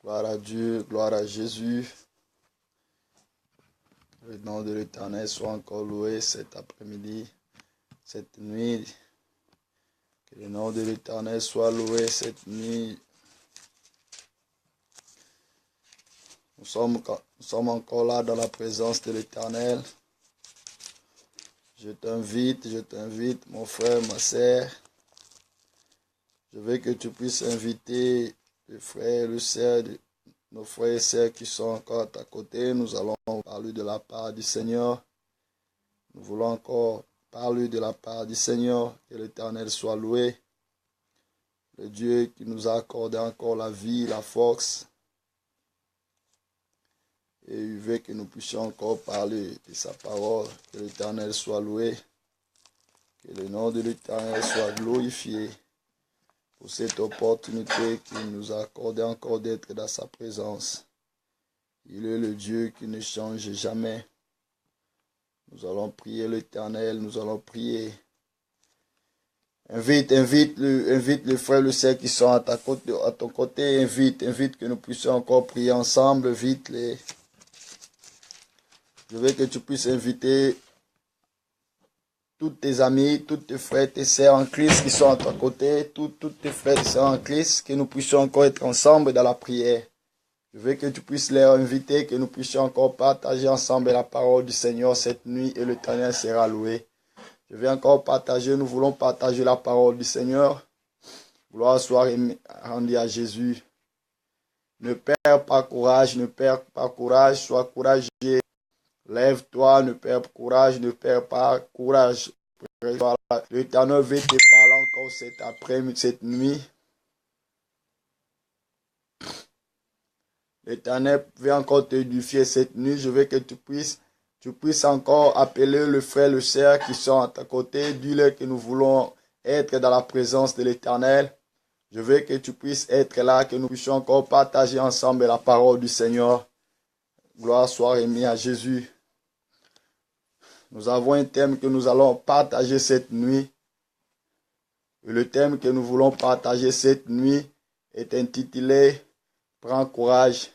Gloire à Dieu, gloire à Jésus. Que le nom de l'Éternel soit encore loué cet après-midi, cette nuit. Que le nom de l'Éternel soit loué cette nuit. Nous sommes encore là dans la présence de l'Éternel. Je t'invite, mon frère, ma sœur. Je veux que tu puisses inviter les frères, les sœurs, nos frères et sœurs qui sont encore à ta côté. Nous allons parler de la part du Seigneur. Nous voulons encore parler de la part du Seigneur. Que l'Éternel soit loué. Le Dieu qui nous a accordé encore la vie, la force. Et il veut que nous puissions encore parler de sa parole. Que l'Éternel soit loué. Que le nom de l'Éternel soit glorifié pour cette opportunité qu'il nous a accordé encore d'être dans sa présence. Il est le Dieu qui ne change jamais. Nous allons prier l'Éternel, nous allons prier. Invite les frères, les sœurs qui sont à ton côté. Invite que nous puissions encore prier ensemble. Invite-les. Je veux que tu puisses inviter tous tes amis, tous tes frères, tes sœurs en Christ qui sont à ton côté, tous tes frères et sœurs en Christ, que nous puissions encore être ensemble dans la prière. Je veux que tu puisses les inviter, que nous puissions encore partager ensemble la parole du Seigneur cette nuit et l'Éternel sera loué. Je vais encore partager, nous voulons partager la parole du Seigneur. Gloire soit rendue à Jésus. Ne perds pas courage, sois courageux. Lève-toi, ne perds pas courage, L'Éternel veut te parler encore cet après-midi, cette nuit. L'Éternel veut encore te édifier cette nuit. Je veux que tu puisses encore appeler le frère, le sœur qui sont à ta côté. Dis-leur que nous voulons être dans la présence de l'Éternel. Je veux que tu puisses être là, que nous puissions encore partager ensemble la parole du Seigneur. Gloire soit remise à Jésus. Nous avons un thème que nous allons partager cette nuit. Et le thème que nous voulons partager cette nuit est intitulé « Prends courage ».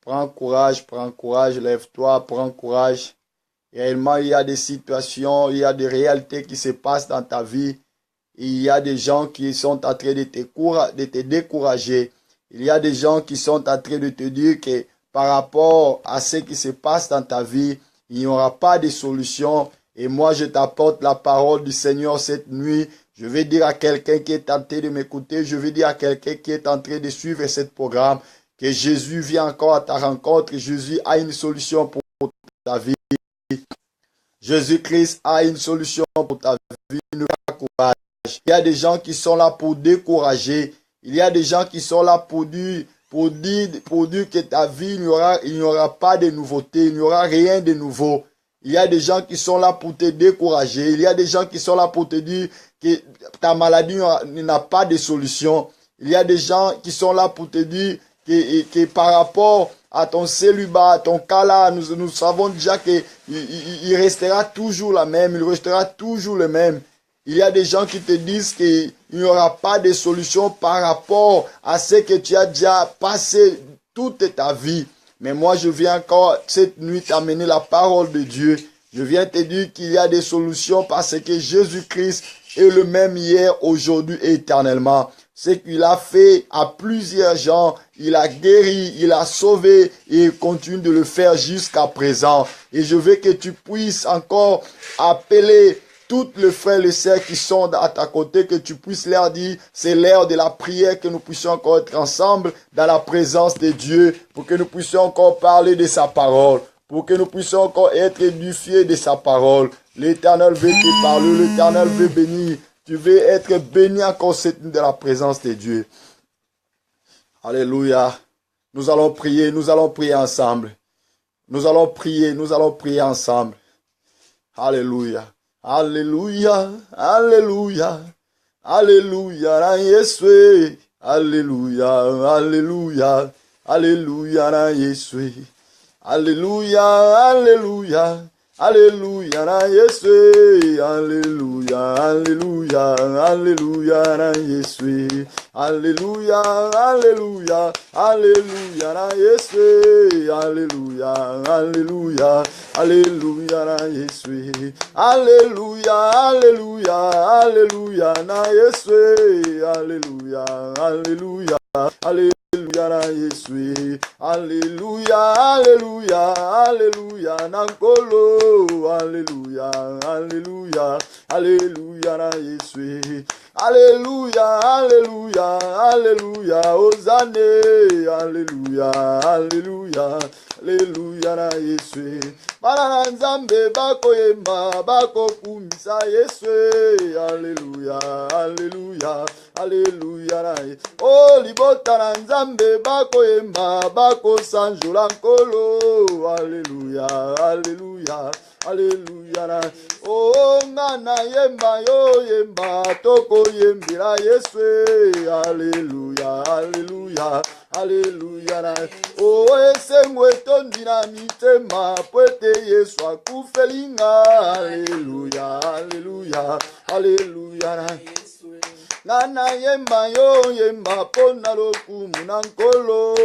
Prends courage, lève-toi, prends courage. Réellement, il y a des situations, il y a des réalités qui se passent dans ta vie. Il y a des gens qui sont en train de te décourager. Il y a des gens qui sont en train de te dire que par rapport à ce qui se passe dans ta vie, il n'y aura pas de solution. Et moi, je t'apporte la parole du Seigneur cette nuit. Je vais dire à quelqu'un qui est en train de m'écouter, je vais dire à quelqu'un qui est en train de suivre ce programme, que Jésus vient encore à ta rencontre. Jésus a une solution pour ta vie. Jésus-Christ a une solution pour ta vie. Ne pas courage. Il y a des gens qui sont là pour décourager. Il y a des gens qui sont là pour dire que ta vie, il n'y aura pas de nouveauté, il n'y aura rien de nouveau. Il y a des gens qui sont là pour te décourager. Il y a des gens qui sont là pour te dire que ta maladie n'a pas de solution. Il y a des gens qui sont là pour te dire que par rapport à ton célibat, à ton cas là, nous savons déjà qu'il restera toujours la même, il restera toujours le même. Il y a des gens qui te disent qu'il n'y aura pas de solution par rapport à ce que tu as déjà passé toute ta vie. Mais moi, je viens encore cette nuit t'amener la parole de Dieu. Je viens te dire qu'il y a des solutions parce que Jésus-Christ est le même hier, aujourd'hui et éternellement. Ce qu'il a fait à plusieurs gens, il a guéri, il a sauvé et il continue de le faire jusqu'à présent. Et je veux que tu puisses encore appeler toutes les frères et les sœurs qui sont à ta côté, que tu puisses leur dire, c'est l'heure de la prière, que nous puissions encore être ensemble dans la présence de Dieu, pour que nous puissions encore parler de sa parole, pour que nous puissions encore être édifiés de sa parole. L'Éternel veut te parler, l'Éternel veut bénir. Tu veux être béni encore cette nuit dans la présence de Dieu. Alléluia. Nous allons prier ensemble. Nous allons prier ensemble. Alléluia. Alléluia, alléluia, alléluia, Yeshua, alléluia, alléluia, alléluia, Yeshua, alléluia, alléluia, Alléluia na Yesu, Alléluia, Alléluia, Alléluia na Yesu, Alléluia, Alléluia, Alléluia na Yesu, Alléluia, Alléluia, Alléluia na Yesu, Alléluia, Alléluia, Alléluia na Yesu, Alléluia, Alléluia, Alléluia. Alléluia na Yesu, Alléluia, Alléluia, Alléluia nankolo, Alléluia, Alléluia, Alléluia na Yesu, Alléluia, Alléluia, Alléluia, Hosanna, Alléluia, Alléluia, Alléluia na Yesu, Bana nzambe bako yemba, bako kumisa Yesu, Alléluia, Alléluia, Alléluia na Yesu, oh libota na nzambe bako yemba, bako sanjola nkolo, Alléluia, Alléluia, Alléluia na oh ngana yemba yo yemba toko yembira Yesu, Alléluia, Alléluia, Alléluia na oh esengwe tondi na mitema pwete Yesu akufelinga, Alléluia, Alléluia, Alléluia na Nana yemba yo yemba pona lokumu na nkolo,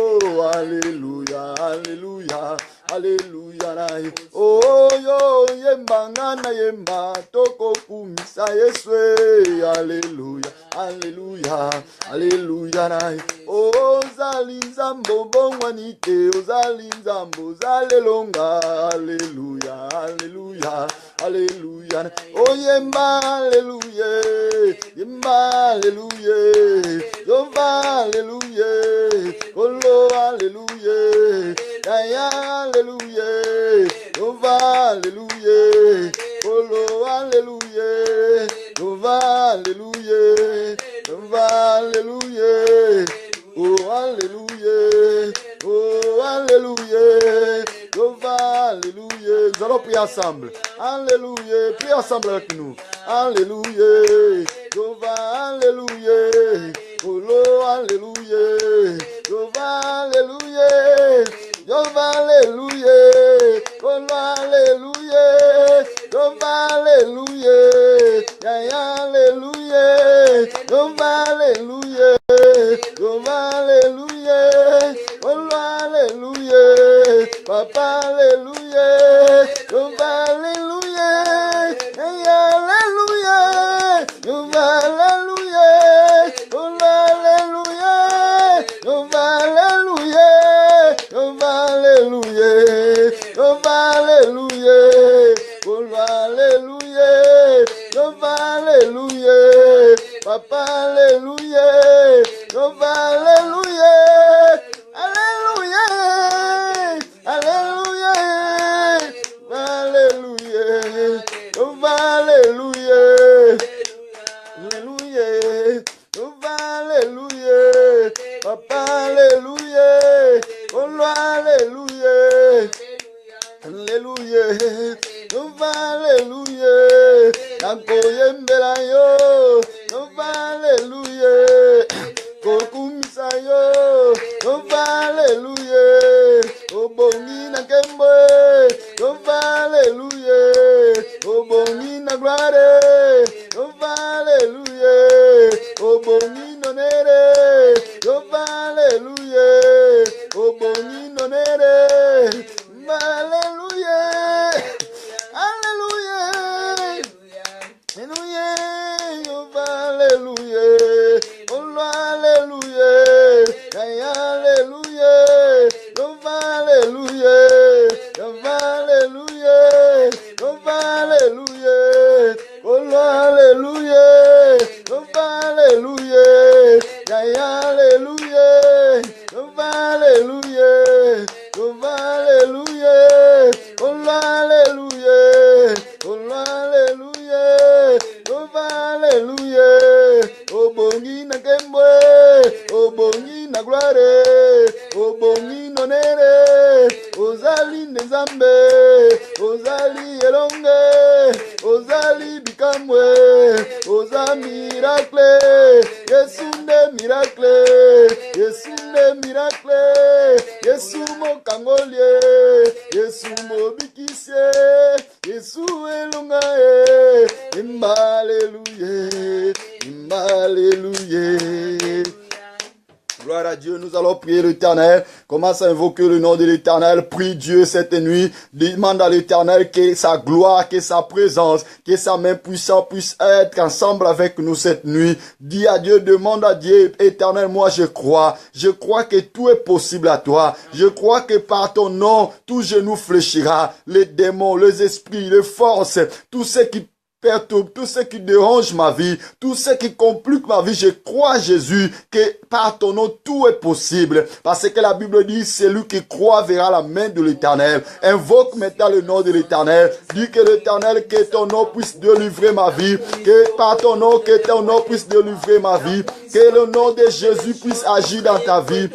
Alléluia, Alléluia, Alléluia na oh yo yemba ngana yemba toko kumisa Yesu, Alléluia, Alléluia, Alléluia na oh zali nzambo bongwanite, zali nzambo zalelonga, Alléluia, Alléluia, Alléluia, oh yemba, Alléluia, yemba, Alléluia, yova, Alléluia, olo, Alléluia, daya, Alléluia, yova, Alléluia, olo, Alléluia, yova, Alléluia, yova, Alléluia, oh, Alléluia, oh, Alléluia, yova, Alléluia. Nous allons prier ensemble. Alléluia, priez ensemble avec nous. Alléluia, Yova, Alléluia, Olo, Alléluia, Yova, Alléluia, Yova, Alléluia, Olo, Alléluia, Yova, Alléluia, Yaya, Alléluia, Yova, Alléluia, Yova, Alléluia, Olo, Alléluia, Papa, Alléluia, Yova, Alléluia, Yaya, Alléluia, Yova, Alléluia, Olo, Alléluia, Yova, Alléluia, Yova, Alléluia, Yova, Alléluia, Olo, Alléluia, Yova, Alléluia, Papa, Alléluia, Yova, Alléluia, Alléluia, Alléluia, Alléluia, Yova, Alléluia, Alléluia, Yova, Alléluia, Papa, Alléluia, Olo, Alléluia, Alléluia, Yova, Alléluia, Yanko yembela yo, Yova, Alléluia, Kokumisa yo, Yova, Alléluia, Obongi na kembe, Yova, Alléluia, Obongi na gloire, Yova, Alléluia, Obongi nonere, Yova, Alléluia, Obongi nonere, Alléluia, Alléluia, Alléluia, Yova, Alléluia, Olo, Alléluia, Yaya, Alléluia, Yova, Alléluia, Yova, Alléluia, Yova, Alléluia, Olo, Alléluia, Yova, Alléluia, Yaya, Alléluia, Yova, Alléluia, Yova, Alléluia, Olo, Alléluia, Olo, Alléluia, Yova, Alléluia, Obongi na kembwe, Obongi na gloire, Obongi nonere, Ozali nzambe, Ozali elonge, Ozali bikamwe, Oza miracle, Yesu nde miracle, Yesu nde miracle, Yesu mokangolie, Yesu mobikisie, Gloire à Dieu, nous allons prier l'Éternel. Commence à invoquer le nom de l'Éternel. Prie Dieu cette nuit. Demande à l'Éternel que sa gloire, que sa présence, que sa main puissante puisse être ensemble avec nous cette nuit. Dis à Dieu, demande à Dieu, Éternel, moi je crois. Je crois que tout est possible à toi. Je crois que par ton nom, tout genou fléchira. Les démons, les esprits, les forces, tout ce qui perturbe, tout ce qui dérange ma vie, tout ce qui complique ma vie, je crois, Jésus, que par ton nom, tout est possible. Parce que la Bible dit, celui qui croit verra la main de l'Éternel. Invoque maintenant le nom de l'Éternel. Dis que l'Éternel, que ton nom puisse délivrer ma vie. Que par ton nom, que ton nom puisse délivrer ma vie. Que le nom de Jésus puisse agir dans ta vie.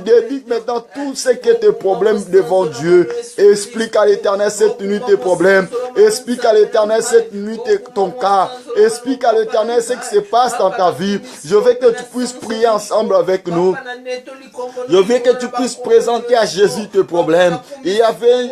Dis maintenant tout ce qui est tes problèmes devant Dieu. Explique à l'Éternel cette nuit tes problèmes. Explique à l'Éternel cette nuit ton cas. Explique à l'Éternel ce qui se passe dans ta vie. Je veux que tu puisses prier ensemble avec nous. Je veux que tu puisses présenter à Jésus tes problèmes. Il y avait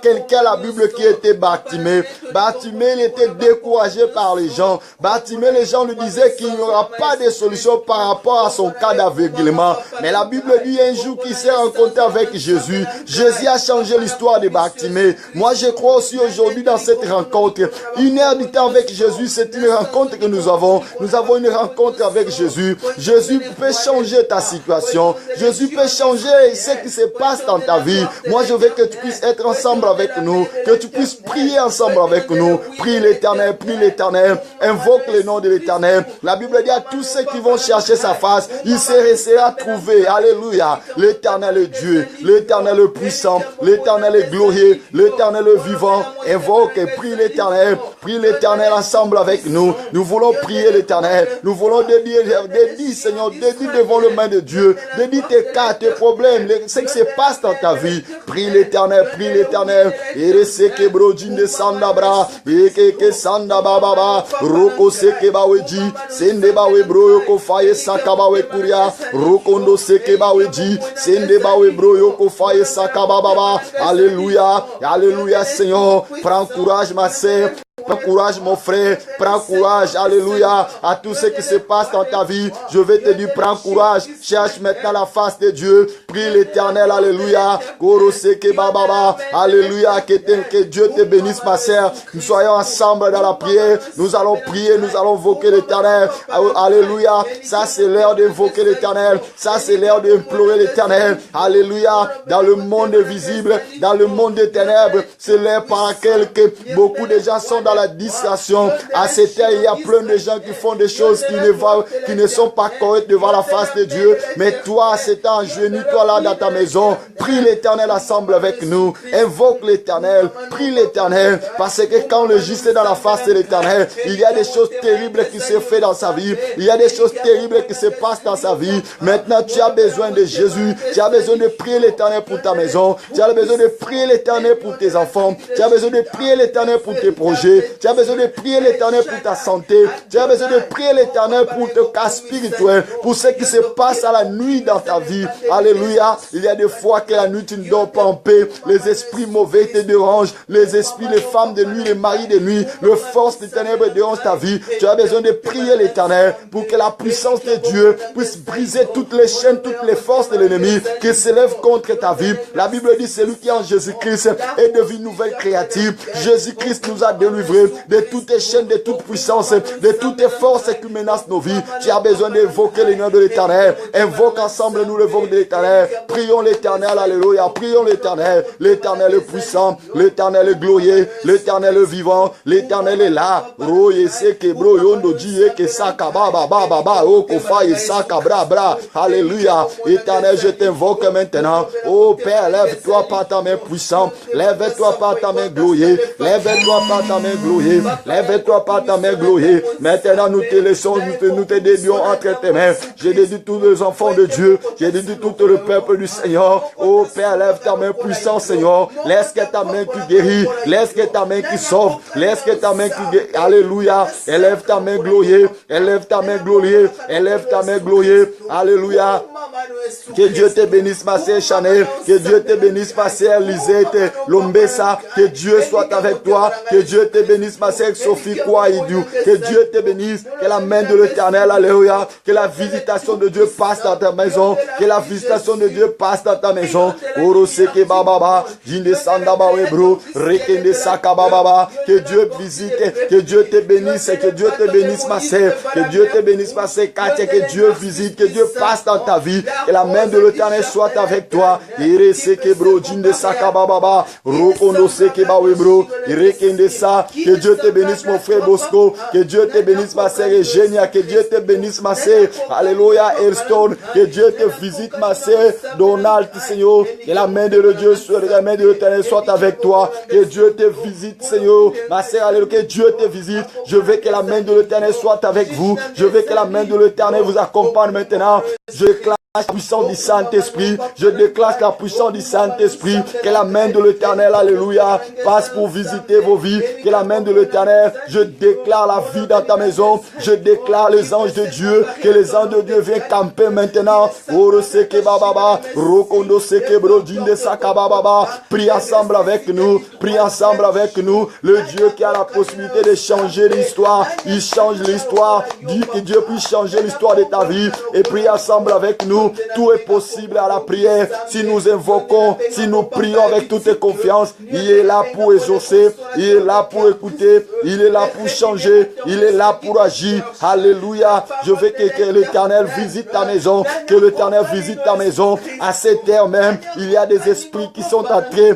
quelqu'un à la Bible qui était Bartimée. Bartimée, il était découragé par les gens. Bartimée, les gens lui disaient qu'il n'y aura pas de solution par rapport à son cas d'aveuglement. Mais la Bible dit un jour qu'il s'est rencontré avec Jésus. Jésus a changé l'histoire de Bartimée. Moi, je crois aussi aujourd'hui dans cette rencontre. Une heure du temps avec Jésus, c'est une rencontre que nous avons. Nous avons une rencontre avec Jésus. Jésus peut changer ta situation. Jésus peut changer ce qui se passe dans ta vie. Moi, je veux que tu puisses être ensemble avec nous. Que tu puisses prier ensemble avec nous. Prie l'Éternel, prie l'Éternel. Invoque le nom de l'Éternel. La Bible dit à tous ceux qui vont chercher sa face, il sera trouvé. Alléluia. L'Éternel est Dieu. L'Éternel est puissant. L'Éternel est glorieux. L'Éternel est vivant. Invoque et prie l'Éternel. Prie l'Éternel ensemble avec nous. Nous voulons prier l'Éternel. Nous voulons dédier, Seigneur, dédier devant le main de Dieu. Dédier tes cas, tes problèmes, ce qui se passe dans ta vie. Prie l'Éternel, prie l'Éternel. Ereseke brojinde sandabra. Ekeke sandababa. Roko seke baweji. Sende bawe bro yoko faye sakabawe kuria. Rokondo seke baweji. Sende bawe bro yoko faye sakababa. Alléluia. Alléluia, Seigneur. Prends courage, ma sœur. Prends courage, mon frère. Prends courage. Alléluia. À tout ce qui se passe dans ta vie. Je vais te dire, prends courage. Cherche maintenant la face de Dieu. Prie l'Éternel. Alléluia. Alléluia. Que Dieu te bénisse, ma sœur. Nous soyons ensemble dans la prière. Nous allons prier. Nous allons invoquer l'Éternel. Alléluia. Ça, c'est l'heure d'invoquer l'Éternel. Ça, c'est l'heure d'implorer l'Éternel. Alléluia. Dans le monde visible, dans le monde des ténèbres, c'est l'heure par laquelle beaucoup de gens sont dans la distraction. À cette heure, il y a plein de gens qui font des choses qui ne sont pas correctes devant la face de Dieu. Mais toi, à cet temps, agenouille-toi là dans ta maison. Prie l'Éternel ensemble avec nous. Invoque l'Éternel. Prie l'Éternel. Parce que quand le juste est dans la face de l'Éternel, il y a des choses terribles qui se font dans sa vie. Il y a des choses terribles qui se passent dans sa vie. Maintenant, tu as besoin de Jésus. Tu as besoin de prier l'Éternel pour ta maison. Tu as besoin de prier l'Éternel pour tes enfants. Tu as besoin de prier l'Éternel pour tes projets. Tu as besoin de prier l'Éternel pour ta santé. Tu as besoin de prier l'Éternel pour ton cas spirituel, pour ce qui se passe à la nuit dans ta vie. Alléluia. Il y a des fois que la nuit tu ne dors pas en paix. Les esprits mauvais te dérangent. Les esprits, les femmes de nuit, les maris de nuit, le force des ténèbres dérange ta vie. Tu as besoin de prier l'Éternel pour que la puissance de Dieu puisse briser toutes les chaînes, toutes les forces de l'ennemi qui s'élèvent contre ta vie. La Bible dit, celui qui est en Jésus-Christ est devenu nouvelle créature. Jésus-Christ nous a délivrés de toutes les chaînes, de toute puissance, de toutes les forces qui menacent nos vies. Tu as besoin d'évoquer le nom de l'Éternel. Invoque ensemble nous le nom de l'Éternel. Prions l'Éternel, alléluia. Prions l'Éternel. L'Éternel est puissant. L'Éternel est glorieux. L'Éternel est vivant. L'Éternel est là. Alléluia. Éternel, je t'invoque maintenant. Oh Père, lève-toi par ta main puissante. Lève-toi par ta main glorieuse. Lève-toi par ta main glorieuse. Lève-toi par ta main glorieuse. Maintenant, nous te laissons, nous te dédions entre tes mains. J'ai dédié tous les enfants de Dieu. J'ai dédié tout le peuple du Seigneur. Oh Père, lève ta main puissante, Seigneur. Laisse que ta main qui guérit. Laisse que ta main qui sauve. Laisse que ta main qui guérit. Alléluia. Élève ta main glorieuse. Élève ta main glorieuse. Élève ta main glorieuse. Alléluia. Que Dieu te bénisse, ma sœur Chanel. Que Dieu te bénisse, ma sœur Lisette Lombessa. Que Dieu soit avec toi. Que Dieu te bénisse, ma sœur Sophie Kouaïdou. Que Dieu te bénisse. Que la main de l'Éternel, alléluia. Que la visitation de Dieu passe dans ta maison. Que la visitation de Dieu passe dans ta maison. Oroseke bababa. Jinde sandaba webro. Rekende sakababa. Que Dieu visite. Que Dieu te bénisse. Que Dieu te bénisse, ma sœur. Que Dieu te bénisse, ma sœur Katia. Que Dieu visite. Que Dieu passe dans ta vie. Que la main de l'Éternel soit avec toi. Ireseke bro. Jinde sakababa. Rokondo seke bawebro. Rekende sa. Que Dieu te bénisse, mon frère Bosco. Que Dieu te bénisse, ma sœur Eugénia. Que Dieu te bénisse, ma sœur. Alléluia, Airstone. Que Dieu te visite, ma sœur Donald, Seigneur. Que la main de Dieu, la main de l'Éternel soit avec toi. Que Dieu te visite, Seigneur. Ma sœur, alléluia. Que Dieu te visite. Je veux que la main de l'Éternel soit avec vous. Je veux que la main de l'Éternel vous accompagne maintenant. Je déclare la puissance du Saint-Esprit. Je déclare la puissance du Saint-Esprit. Que la main de l'Éternel, alléluia, passe pour visiter vos vies. Que la main de l'Éternel, je déclare la vie dans ta maison. Je déclare les anges de Dieu. Que les anges de Dieu viennent camper maintenant. Prie ensemble avec nous. Prie ensemble avec nous. Le Dieu qui a la possibilité de changer l'histoire. Il change l'histoire. Dis que Dieu puisse changer l'histoire de ta vie. Et prie ensemble avec nous. Tout est possible à la prière. Si nous invoquons, si nous prions avec toute confiance, il est là pour exaucer, il est là pour écouter, il est là pour changer, il est là pour agir. Alléluia. Je veux que l'Éternel visite ta maison, que l'Éternel visite ta maison. À cette heure même, il y a des esprits qui sont en train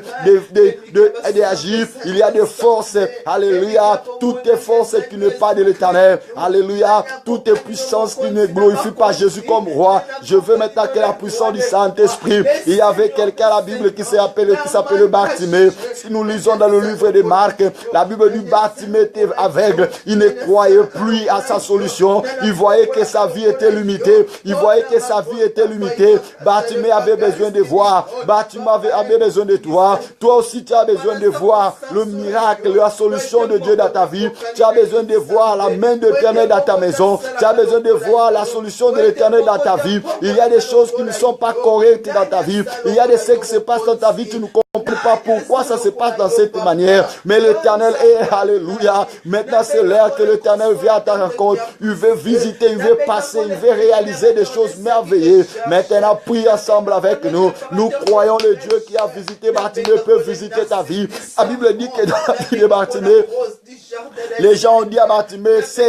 d'agir. Il y a des forces. Alléluia. Toutes les forces qui ne pas de l'Éternel. Alléluia. Toutes les puissances qui ne glorifient pas Jésus comme roi. Je veux maintenant que la puissance du Saint-Esprit. Il y avait quelqu'un à la Bible qui s'appelle Bartimée. Si nous lisons dans le livre de Marc, la Bible dit Bartimée était aveugle. Il ne croyait plus à sa solution. Il voyait que sa vie était limitée. Il voyait que sa vie était limitée. Bartimée avait besoin de voir. Bartimée avait besoin de toi. Toi aussi, tu as besoin de voir le miracle, la solution de Dieu dans ta vie. Tu as besoin de voir la main de l'Éternel dans ta maison. Tu as besoin de voir la solution de l'Éternel dans ta vie. Il y a des choses qui ne sont pas correctes dans ta vie. Il y a des choses qui se passent dans ta vie. Tu ne comprends pas pourquoi ça se passe dans cette manière. Mais l'Éternel est, alléluia. Maintenant, c'est l'heure que l'Éternel vient à ta rencontre. Il veut visiter, il veut passer, il veut réaliser des choses merveilleuses. Maintenant, prie ensemble avec nous. Nous croyons le Dieu qui a visité Bartimée peut visiter ta vie. La Bible dit que dans la vie de Bartimée, les gens ont dit à Bartimée, si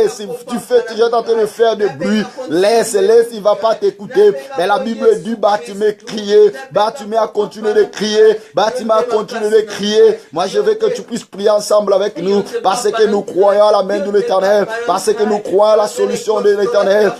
tu es en train de faire du bruit, laisse, il va pas t'écouter. Mais la Bible dit Bartimée crier. Bartimée a continué de crier. Bartimée a continué de crier. Moi, je veux que tu puisses prier ensemble avec nous parce que nous croyons à la main de l'Éternel, parce que nous croyons à la solution de l'Éternel.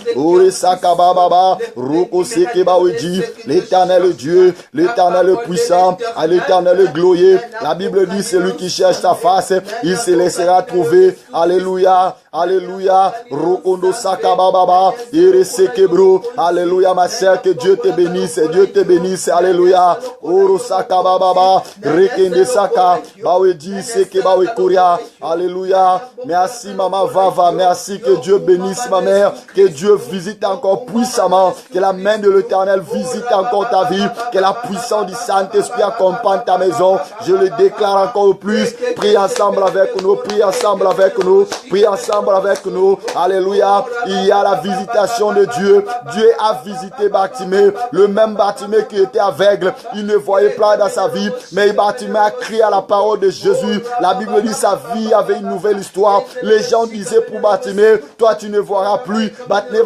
L'Éternel Dieu, l'Éternel puissant, à l'Éternel glorieux. La Bible dit celui qui cherche sa face, il se laissera trouver. Alléluia, alléluia. Rokondo sakababa, iresekebro. Alléluia, ma sœur, que Dieu te bénisse, Dieu te bénisse. Alléluia. Oro sakababa, rekende saka, bawedi seke bawekuria. Alléluia. Merci maman Vava, merci, que Dieu bénisse ma mère, que Dieu visite encore puissamment, que la main de l'Éternel visite encore ta vie, que la puissance du Saint-Esprit accompagne ta maison. Je le déclare encore plus. Prie ensemble avec nous, prie ensemble avec nous, prie ensemble avec nous. Alléluia. Il y a la visitation de Dieu. Dieu a visité Bartimée, le même Bartimée qui était aveugle. Il ne voyait pas dans sa vie, mais Bartimée a crié à la parole de Jésus. La Bible dit sa vie avait une nouvelle histoire. Les gens disaient pour Bartimée, toi tu ne verras plus. Bartimée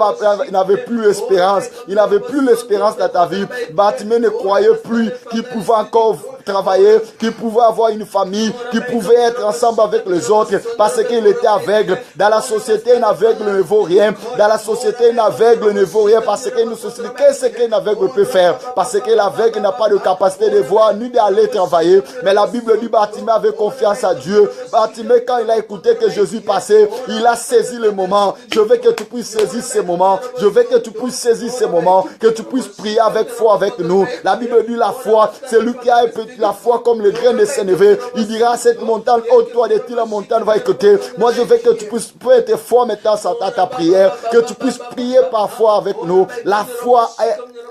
n'avait plus l'espérance. Il n'avait plus l'espérance dans ta vie. Bartimée ne croyait plus qu'il pouvait encore travailler, qu'il pouvait avoir une famille, qu'il pouvait être ensemble avec les autres parce qu'il était aveugle. Dans la société, un aveugle ne vaut rien. Dans la société, un aveugle ne vaut rien parce que nous société, qu'est-ce qu'un aveugle peut faire? Parce que l'aveugle n'a pas de capacité de voir ni d'aller travailler. Mais la Bible dit Bartimée avait confiance à Dieu. Bartimée, quand il a écouté que Jésus passait, il a saisi le moment. Je veux que tu puisses saisir ces moments. Je veux que tu puisses saisir ces moments, que tu puisses prier avec foi avec nous. La Bible dit la foi, c'est lui qui a la foi comme le grain de sénévé. Il dira à cette montagne, oh toi de la montagne va écouter. Moi je veux que tu puisses être fort maintenant à ta prière, que tu puisses prier par foi avec nous. La foi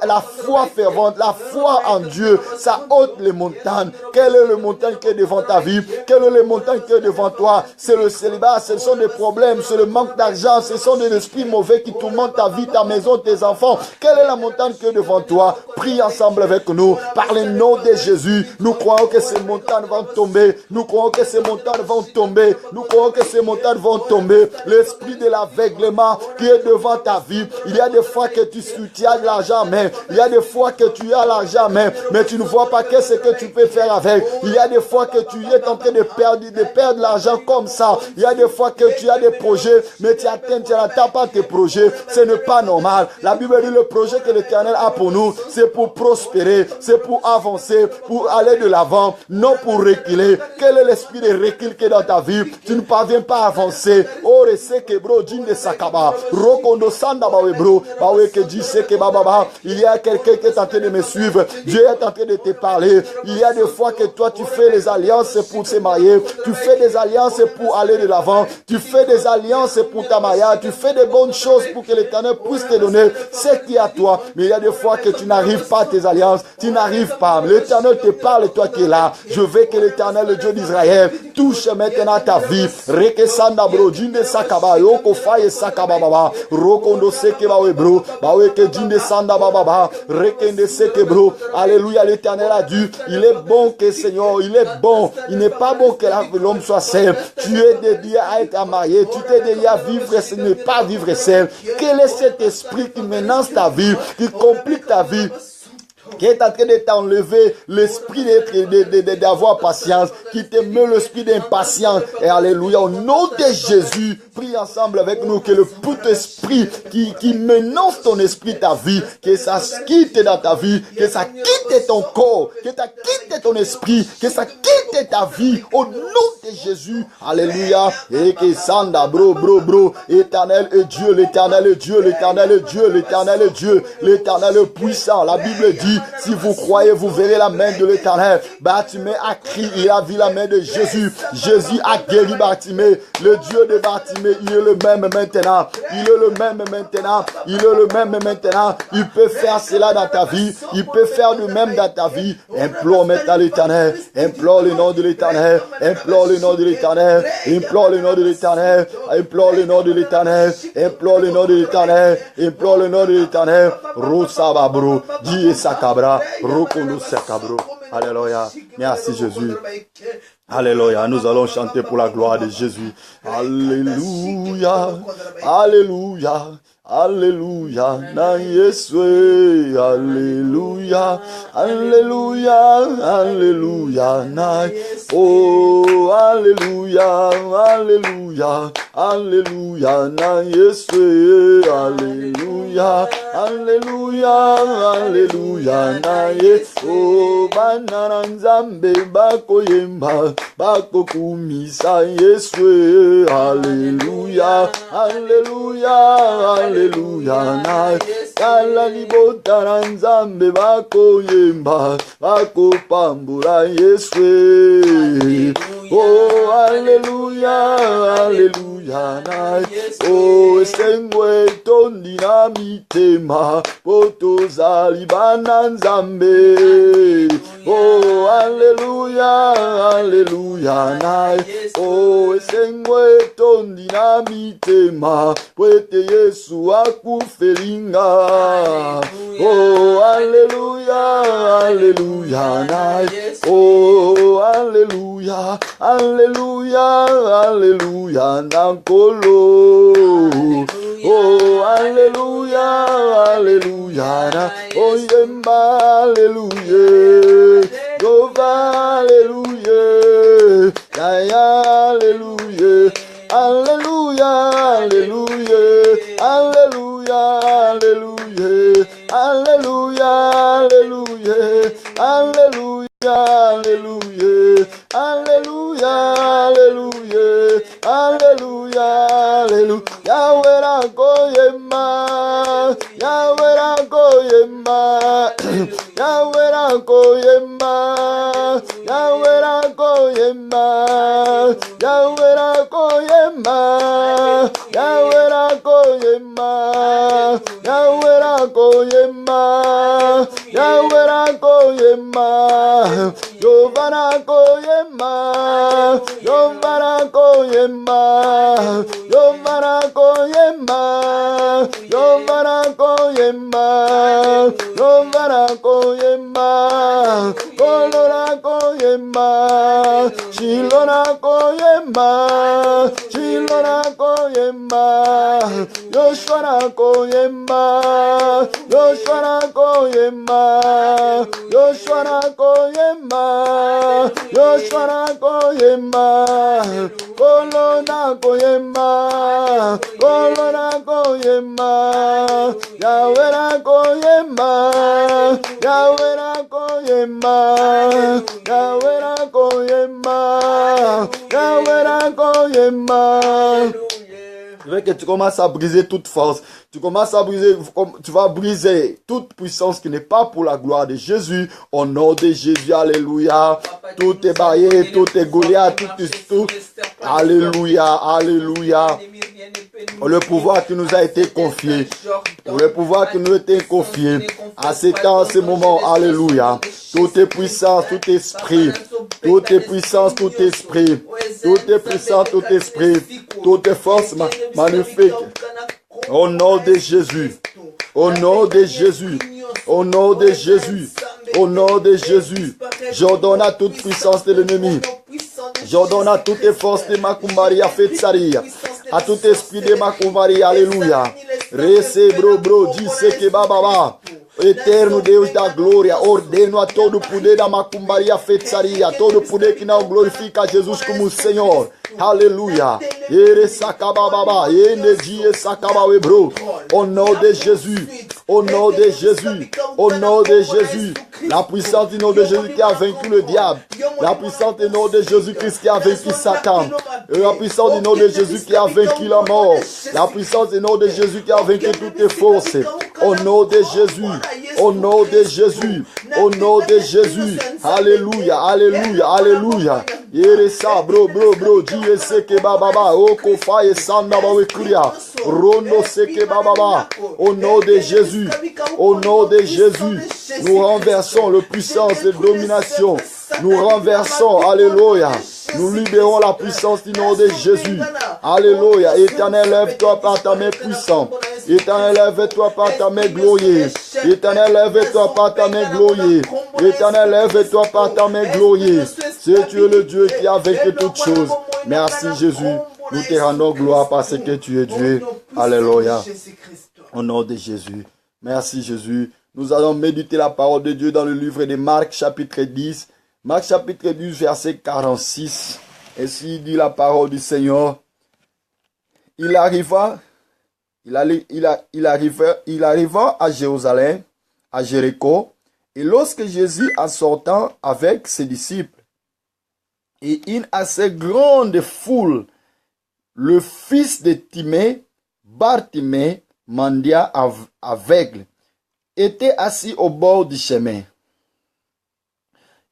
la foi fervente, la foi en Dieu, ça ôte les montagnes. Quelle est le montagne qui est devant ta vie? Quelle est le montagne qui est devant toi? C'est le célibat, ce sont des problèmes, c'est le manque d'argent, ce sont des esprits mauvais qui tourmentent ta vie, ta maison, tes enfants. Quelle est la montagne qui est devant toi? Prie ensemble avec nous. Par le nom de Jésus, nous croyons que ces montagnes vont tomber. Nous croyons que ces montagnes vont tomber. Nous croyons que ces montagnes vont tomber. L'esprit de l'aveuglement qui est devant ta vie. Il y a des fois que tu as de l'argent, mais il y a des fois que tu as l'argent, mais tu ne vois pas qu'est-ce que tu peux faire avec. Il y a des fois que tu es en train de perdre l'argent comme ça. Il y a des fois que tu as des projets, mais tu n'atteins pas tes projets. Ce n'est pas normal. La Bible dit le projet que l'Éternel a pour nous, c'est pour prospérer, c'est pour avancer, pour aller de l'avant, non pour reculer. Quel est l'esprit de recul qui est dans ta vie? Tu ne parviens pas à avancer. Oh, reseke bro, jinde sakaba. Rokondo sanda bawe bro. Bawe ke jiseke bababa. Il y a quelqu'un qui est en train de me suivre. Dieu est en train de te parler. Il y a des fois que toi, tu fais les alliances pour se marier. Tu fais des alliances pour aller de l'avant. Tu fais des alliances pour ta mariage. Tu fais des bonnes choses pour que l'Éternel puisse te donner ce qui est à toi. Mais il y a des fois que tu n'arrives pas à tes alliances. Tu n'arrives pas. L'Éternel te parle et toi qui es là. Je veux que l'Éternel, le Dieu d'Israël, touche maintenant ta vie. Rekesanda bro, jinde sakaba, yoko faye sakaba baba. Rokondo seke bawe bro. Bawe ke jinde sanda baba. Rekende seke bro. Alléluia, l'Éternel a dit, il est bon que Seigneur, il est bon. Il n'est pas bon que l'homme soit seul. Tu es dédié à être marié. Tu t'es dédié à vivre, ce n'est pas vivre seul. Quel est cet esprit qui menace ta vie, qui complique ta vie, qui est en train de t'enlever l'esprit d'avoir patience, qui te met l'esprit d'impatience? Et alléluia, au nom de Jésus, prie ensemble avec nous que le tout esprit qui menace ton esprit, ta vie, que ça quitte dans ta vie, que ça quitte ton corps, que ça quitte ton esprit, que ça quitte ta vie, au nom de Jésus. Alléluia. Et que Sanda, bro, éternel est Dieu, l'éternel est Dieu, l'éternel est Dieu, l'éternel est Dieu, l'éternel est puissant. La Bible dit, si vous croyez, vous verrez la main de l'Éternel. Bartimée a crié, il a vu la main de Jésus. Jésus a guéri Bartimée. Le Dieu de Bartimée, il est le même maintenant. Il est le même maintenant. Il est le même maintenant. Il peut faire cela dans ta vie. Il peut faire le même dans ta vie. Implore maintenant l'Éternel. Implore le nom de l'Éternel. Implore le nom de l'Éternel. Implore le nom de l'Éternel. Implore le nom de l'Éternel. Implore le nom de l'Éternel. Implore le nom de l'Éternel. Rosababro. Dis Sakabra. Rokono Sakabro. Alléluia. Merci Jésus. Alléluia. Nous allons chanter pour la gloire de Jésus. Alléluia. Alléluia. Alléluia, na Yeswe, Alléluia, Alléluia, Alléluia, na, oh, Alléluia, Alléluia, Alléluia, na Yeswe, Alléluia, Alléluia, Alléluia, na Yeswe, oh, banana nzambe bako yemba, bako kumisa Yeswe, Alléluia, Alléluia, Alléluia, na kala libota nzambe bako yemba bako pambura Yeswe. Oh Alléluia, Alléluia, na oh sengwe tondi na mitema poto zalibana nzambe. Oh Alléluia, Alléluia, na oh sengwe tondi na mitema pwete Yesu akufelinga. Oh Alléluia, Alléluia, na oh Alléluia, Alléluia, Alléluia, nankolo. Oh Alléluia, Alléluia, na oh yemba, Alléluia, Jova, Alléluia, Yaya, Alléluia, Alléluia, Alléluia, Alléluia, Alléluia, Alléluia, Alléluia, Alléluia, Alléluia, Alléluia, Alléluia, Alléluia, Alléluia, Yahweh rakoyema, Yahweh rakoyema, Yahweh rakoyema, Yahweh rakoyema, Yahweh rakoyema, Yahweh rakoyema, Yahweh rakoyema, koyema, Yahweh na koyema, Jehovah na koyema, Jehovah na koyema, Jehovah na koyema, Jehovah na koyema, Jehovah na koyema, Kolo na koyema, Shilo na koyema, Shilo na koyema, Yoshua na koyema, Yoshua na koyema, Yoshua na koyema, Yoshua na koyema, Kolo na koyema, Kolo na koyema, Yahweh na koyema, Yahweh na koyema, Yahweh na koyema, Yahweh na koyema. Je veux que tu commences à briser toute force. Tu commences à briser, tu vas briser toute puissance qui n'est pas pour la gloire de Jésus. Au nom de Jésus, alléluia. Tout est barrière, tout est Goliath, tout. Alléluia, alléluia. Le pouvoir qui nous a été confié. Le pouvoir qui nous a été confié. À ce temps, à ce moment, alléluia. Tout est puissance, tout esprit. Tout est puissance, tout esprit. Tout est puissance, tout esprit. Toute force magnifique. Au nom de Jésus. Au nom de Jésus. Au nom de Jésus. Au nom de Jésus. J'ordonne à toute puissance de l'ennemi. J'ordonne à toute force de Makumbaria Fetsaria. À tout esprit de Makumbaria. Alléluia. Recebro bro, disse que bababa. Eterno Deus da glória, ordeno a todo poder da macumbaria, feitiçaria, todo poder que não glorifica Jesus como Senhor. Aleluia. Ere sakababa, energia sakababa, bro. Au nom de Jésus, au nom de Jésus, au nom de Jésus. La puissance du nom de Jésus qui a vaincu le diable. La puissance du nom de Jésus-Christ qui a vaincu Satan. La puissance du nom de Jésus qui a vaincu la mort. La puissance du nom de Jésus qui a vaincu toutes les forces. Au nom de Jésus. Au nom de Jésus. Au nom de Jésus. Alléluia. Alléluia. Alléluia. Yeresa bro Dieu seke bababa oko faye sanda bawe kuria rondo seke bababa. Au nom de Jésus. Au nom de Jésus. Nous renversons le puissance de domination. Nous renversons, alléluia. Nous libérons la puissance du nom de Jésus. Alléluia. Éternel, lève-toi par ta main puissante. Éternel, lève-toi par ta main glorieuse. Éternel, lève-toi par ta main glorieuse. Éternel, lève-toi par ta main glorieuse. C'est tu es le Dieu qui a vaincu toutes choses. Merci Jésus. Nous te rendons gloire parce que tu es Dieu. Alléluia. Au nom de Jésus. Merci Jésus. Nous allons méditer la parole de Dieu dans le livre de Marc chapitre 10. Marc chapitre 10 verset 46. Ainsi dit la parole du Seigneur. Il arriva à Jérusalem, à Jéricho, et lorsque Jésus en sortant avec ses disciples, et une assez grande foule, le fils de Timée, Bartimée, mendiant aveugle, était assis au bord du chemin.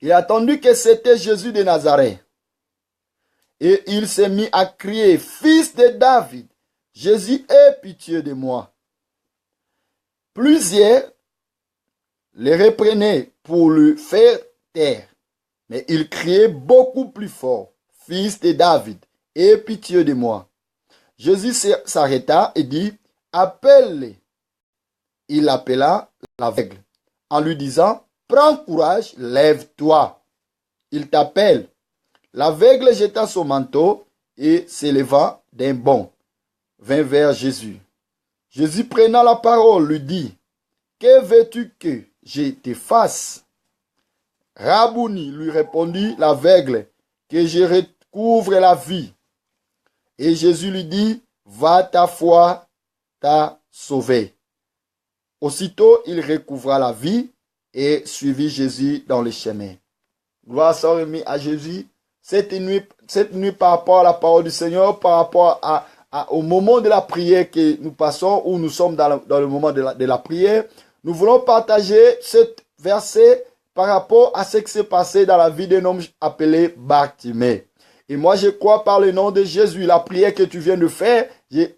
Il a entendu que c'était Jésus de Nazareth. Et il s'est mis à crier, Fils de David, Jésus, aie pitié de moi. Plusieurs les reprenaient pour le faire taire. Mais il criait beaucoup plus fort, Fils de David, aie pitié de moi. Jésus s'arrêta et dit, appelle-les. Il appela l'aveugle en lui disant, prends courage, lève-toi. Il t'appelle. L'aveugle jeta son manteau et s'éleva d'un bond, vint vers Jésus. Jésus prenant la parole lui dit, que veux-tu que je te fasse? Rabouni, lui répondit l'aveugle, que je recouvre la vie. Et Jésus lui dit, va, ta foi t'a sauvé. Aussitôt, il recouvra la vie et suivit Jésus dans le chemin. Gloire soit remise à Jésus. Cette nuit, par rapport à la parole du Seigneur, par rapport au moment de la prière que nous passons, où nous sommes dans le moment de la prière, nous voulons partager ce verset par rapport à ce qui s'est passé dans la vie d'un homme appelé Bartimée. Et moi, je crois par le nom de Jésus, la prière que tu viens de faire,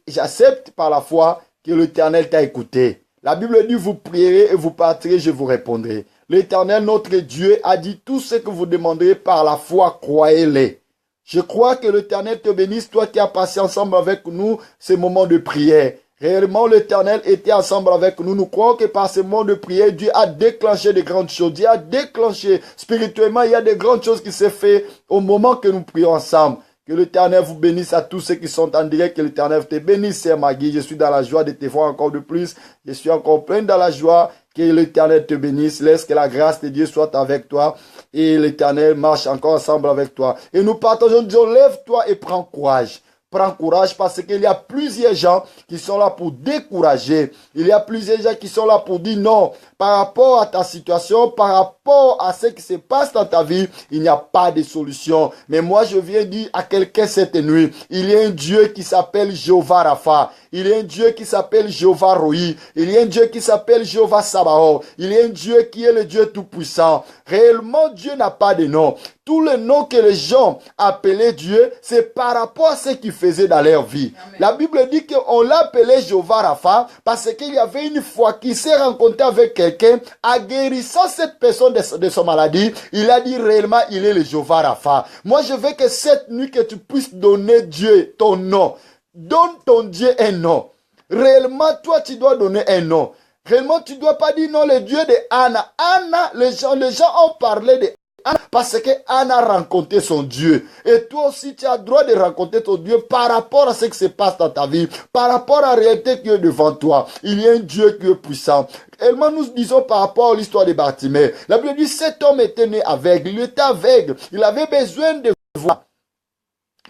j'accepte par la foi que l'Éternel t'a écouté. La Bible dit, vous prierez et vous partirez, je vous répondrai. L'Éternel, notre Dieu, a dit, tout ce que vous demanderez par la foi, croyez-les. Je crois que l'Éternel te bénisse, toi qui as passé ensemble avec nous ces moments de prière. Réellement, l'Éternel était ensemble avec nous. Nous croyons que par ces moments de prière, Dieu a déclenché de grandes choses. Dieu a déclenché spirituellement, il y a de grandes choses qui s'est fait au moment que nous prions ensemble. Que l'Éternel vous bénisse à tous ceux qui sont en direct. Que l'Éternel te bénisse, Sœur Maggie. Je suis dans la joie de te voir encore de plus. Je suis encore plein dans la joie. Que l'Éternel te bénisse. Laisse que la grâce de Dieu soit avec toi. Et l'Éternel marche encore ensemble avec toi. Et nous partageons, disons, lève-toi et prends courage. Prends courage parce qu'il y a plusieurs gens qui sont là pour décourager. Il y a plusieurs gens qui sont là pour dire non. Par rapport à ta situation, par rapport à ce qui se passe dans ta vie, il n'y a pas de solution. Mais moi, je viens dire à quelqu'un cette nuit, il y a un Dieu qui s'appelle Jéhovah Rapha. Il y a un Dieu qui s'appelle Jéhovah Roi. Il y a un Dieu qui s'appelle Jéhovah Sabaoth. Il y a un Dieu qui est le Dieu Tout-Puissant. Réellement, Dieu n'a pas de nom. Tous les noms que les gens appelaient Dieu, c'est par rapport à ce qu'ils faisaient dans leur vie. Amen. La Bible dit qu'on l'appelait Jéhovah Rapha parce qu'il y avait une fois qu'il s'est rencontré avec quelqu'un, en guérissant cette personne de son maladie, il a dit réellement, il est le Jéhovah Rapha. Moi, je veux que cette nuit, que tu puisses donner Dieu ton nom. Donne ton Dieu un nom. Réellement, toi, tu dois donner un nom. Réellement, tu ne dois pas dire non, le Dieu de Anna. Anna, les gens ont parlé de Anna parce que Anna a rencontré son Dieu. Et toi aussi, tu as le droit de rencontrer ton Dieu par rapport à ce qui se passe dans ta vie, par rapport à la réalité qui est devant toi. Il y a un Dieu qui est puissant. Et moi, nous disons par rapport à l'histoire de Bartimée. La Bible dit, cet homme était né aveugle. Il était aveugle. Il avait besoin de voir.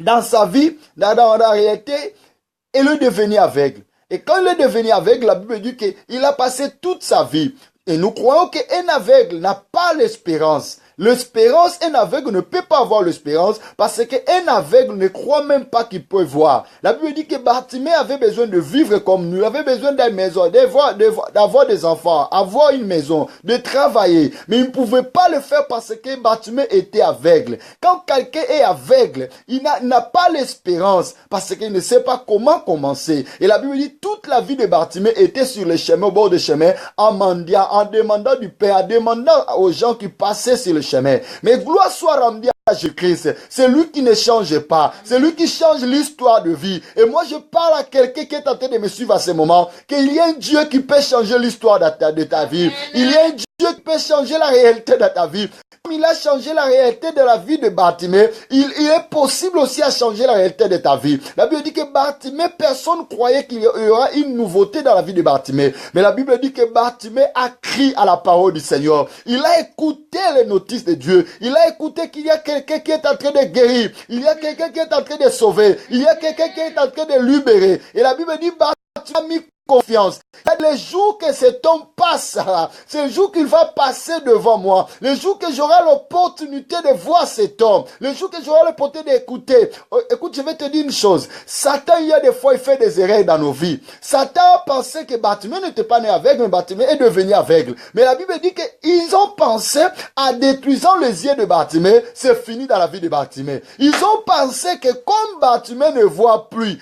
Dans sa vie, dans la réalité, il est devenu aveugle. Et quand il est devenu aveugle, la Bible dit qu'il a passé toute sa vie. Et nous croyons qu'un aveugle n'a pas l'espérance. L'espérance, un aveugle ne peut pas avoir l'espérance parce qu'un aveugle ne croit même pas qu'il peut voir. La Bible dit que Bartimée avait besoin de vivre comme nous, il avait besoin d'une maison, d'avoir des enfants, avoir une maison, de travailler. Mais il ne pouvait pas le faire parce que Bartimée était aveugle. Quand quelqu'un est aveugle, il n'a pas l'espérance parce qu'il ne sait pas comment commencer. Et la Bible dit toute la vie de Bartimée était sur le chemin, au bord du chemin, en mendiant, en demandant du pain, en demandant aux gens qui passaient sur le chemin. Mais gloire soit rendue à Jésus-Christ. C'est lui qui ne change pas. C'est lui qui change l'histoire de vie. Et moi, je parle à quelqu'un qui est en train de me suivre à ce moment, qu'il y a un Dieu qui peut changer l'histoire de ta vie. Il y a un Dieu qui peut changer la réalité de ta vie. Comme il a changé la réalité de la vie de Bartimée, il est possible aussi à changer la réalité de ta vie. La Bible dit que Bartimée, personne ne croyait qu'il y aura une nouveauté dans la vie de Bartimée. Mais la Bible dit que Bartimée a crié à la parole du Seigneur. Il a écouté les notices de Dieu. Il a écouté qu'il y a quelqu'un qui est en train de guérir. Il y a quelqu'un qui est en train de sauver. Il y a quelqu'un qui est en train de libérer. Et la Bible dit, Bartimée a mis confiance. Les jours que cet homme passera, c'est le jour qu'il va passer devant moi, le jour que j'aurai l'opportunité de voir cet homme, le jour que j'aurai l'opportunité d'écouter. Écoute, je vais te dire une chose. Satan, il y a des fois, il fait des erreurs dans nos vies. Satan a pensé que Bartimée n'était pas né aveugle, mais Bartimée est devenu aveugle. Mais la Bible dit qu'ils ont pensé à détruisant les yeux de Bartimée, c'est fini dans la vie de Bartimée. Ils ont pensé que comme Bartimée ne voit plus,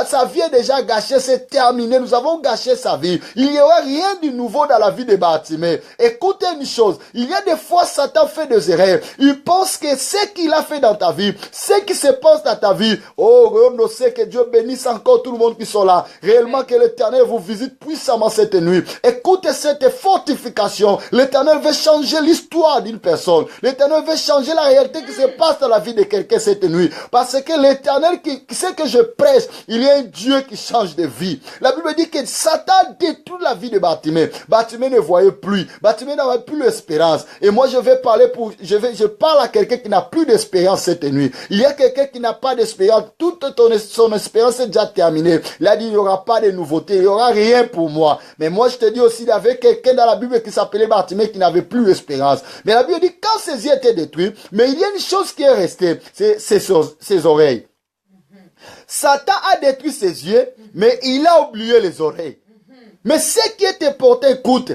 sa vie est déjà gâchée. C'est terminé, nous avons gâché sa vie. Il n'y aura rien de nouveau dans la vie de Bartimée. Écoutez une chose, il y a des fois Satan fait des erreurs. Il pense que ce qu'il a fait dans ta vie, ce qui se passe dans ta vie, oh, on sait que Dieu bénisse encore tout le monde qui sont là. Réellement que l'Éternel vous visite puissamment cette nuit. Écoutez cette fortification. L'Éternel veut changer l'histoire d'une personne. L'Éternel veut changer la réalité qui se passe dans la vie de quelqu'un cette nuit. Parce que l'Éternel, qui sait que je prêche, il y a un Dieu qui change de vie. La Bible dit que Satan détruit la vie de Bartimée. Bartimée ne voyait plus. Bartimée n'avait plus l'espérance. Et moi, je parle à quelqu'un qui n'a plus d'espérance cette nuit. Il y a quelqu'un qui n'a pas d'espérance. Toute son espérance est déjà terminée. Il a dit, il n'y aura pas de nouveauté. Il n'y aura rien pour moi. Mais moi, je te dis aussi, il y avait quelqu'un dans la Bible qui s'appelait Bartimée qui n'avait plus d'espérance. Mais la Bible dit, quand ses yeux étaient détruits, mais il y a une chose qui est restée, c'est ses oreilles. Satan a détruit ses yeux, mais il a oublié les oreilles. Mais ce qui est important, écoute,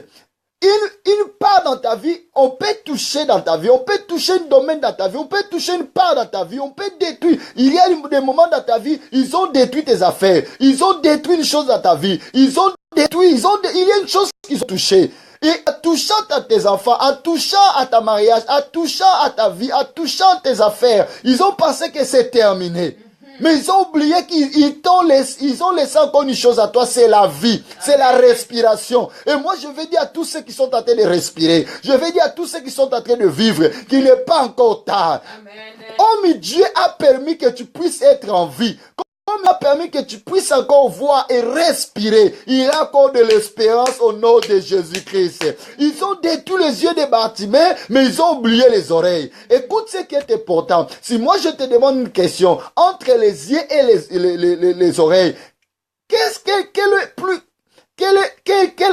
une part dans ta vie, on peut toucher dans ta vie, on peut toucher un domaine dans ta vie, on peut toucher une part dans ta vie, on peut détruire. Il y a des moments dans ta vie, ils ont détruit tes affaires, ils ont détruit une chose dans ta vie, ils ont détruit, il y a une chose qu'ils ont touché. Et en touchant à tes enfants, en touchant à ta mariage, en touchant à ta vie, en touchant à tes affaires, ils ont pensé que c'est terminé. Mais ils ont oublié ils ont laissé encore une chose à toi, c'est la vie, c'est la respiration. Et moi, je vais dire à tous ceux qui sont en train de respirer, je vais dire à tous ceux qui sont en train de vivre, qu'il n'est pas encore tard. Oh, mais Dieu a permis que tu puisses être en vie. Comme il a permis que tu puisses encore voir et respirer, il a encore de l'espérance au nom de Jésus-Christ. Ils ont détruit les yeux des Bartimée, mais ils ont oublié les oreilles. Écoute ce qui est important. Si moi je te demande une question, entre les yeux et les oreilles, quelle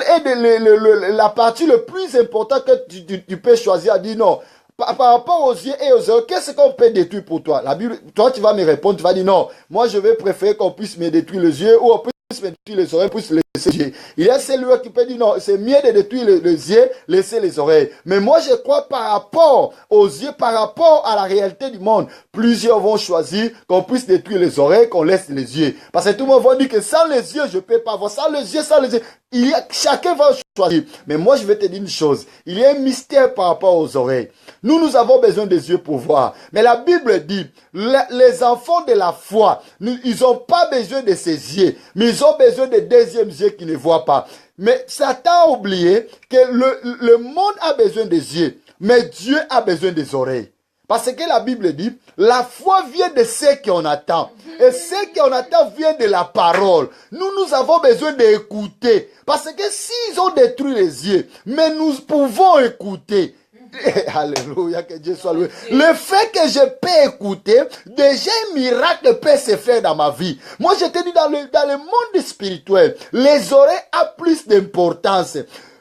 est la partie le plus importante que tu peux choisir à dire non? Par rapport aux yeux et aux oreilles, qu'est-ce qu'on peut détruire pour toi? La Bible, toi, tu vas me répondre, tu vas dire non. Moi, je vais préférer qu'on puisse me détruire les yeux ou on puisse me détruire les oreilles, puisse laisser les yeux. Il y a celui qui peut dire non, c'est mieux de détruire les yeux, laisser les oreilles. Mais moi, je crois par rapport aux yeux, par rapport à la réalité du monde, plusieurs vont choisir qu'on puisse détruire les oreilles, qu'on laisse les yeux. Parce que tout le monde va dire que sans les yeux, je ne peux pas voir. Sans les yeux, chacun va choisir. Mais moi, je vais te dire une chose. Il y a un mystère par rapport aux oreilles. Nous avons besoin des yeux pour voir. Mais la Bible dit, les enfants de la foi, ils n'ont pas besoin de ces yeux, mais ils ont besoin des deuxièmes yeux qui ne voient pas. Mais Satan a oublié que le monde a besoin des yeux, mais Dieu a besoin des oreilles. Parce que la Bible dit, la foi vient de ce qu'on attend. Et ce qu'on attend vient de la parole. Nous avons besoin d'écouter. Parce que s'ils ont détruit les yeux, mais nous pouvons écouter. Alléluia, que Dieu soit loué. Le fait que je peux écouter, déjà un miracle peut se faire dans ma vie. Moi, je te dis, dans le monde spirituel, les oreilles ont plus d'importance.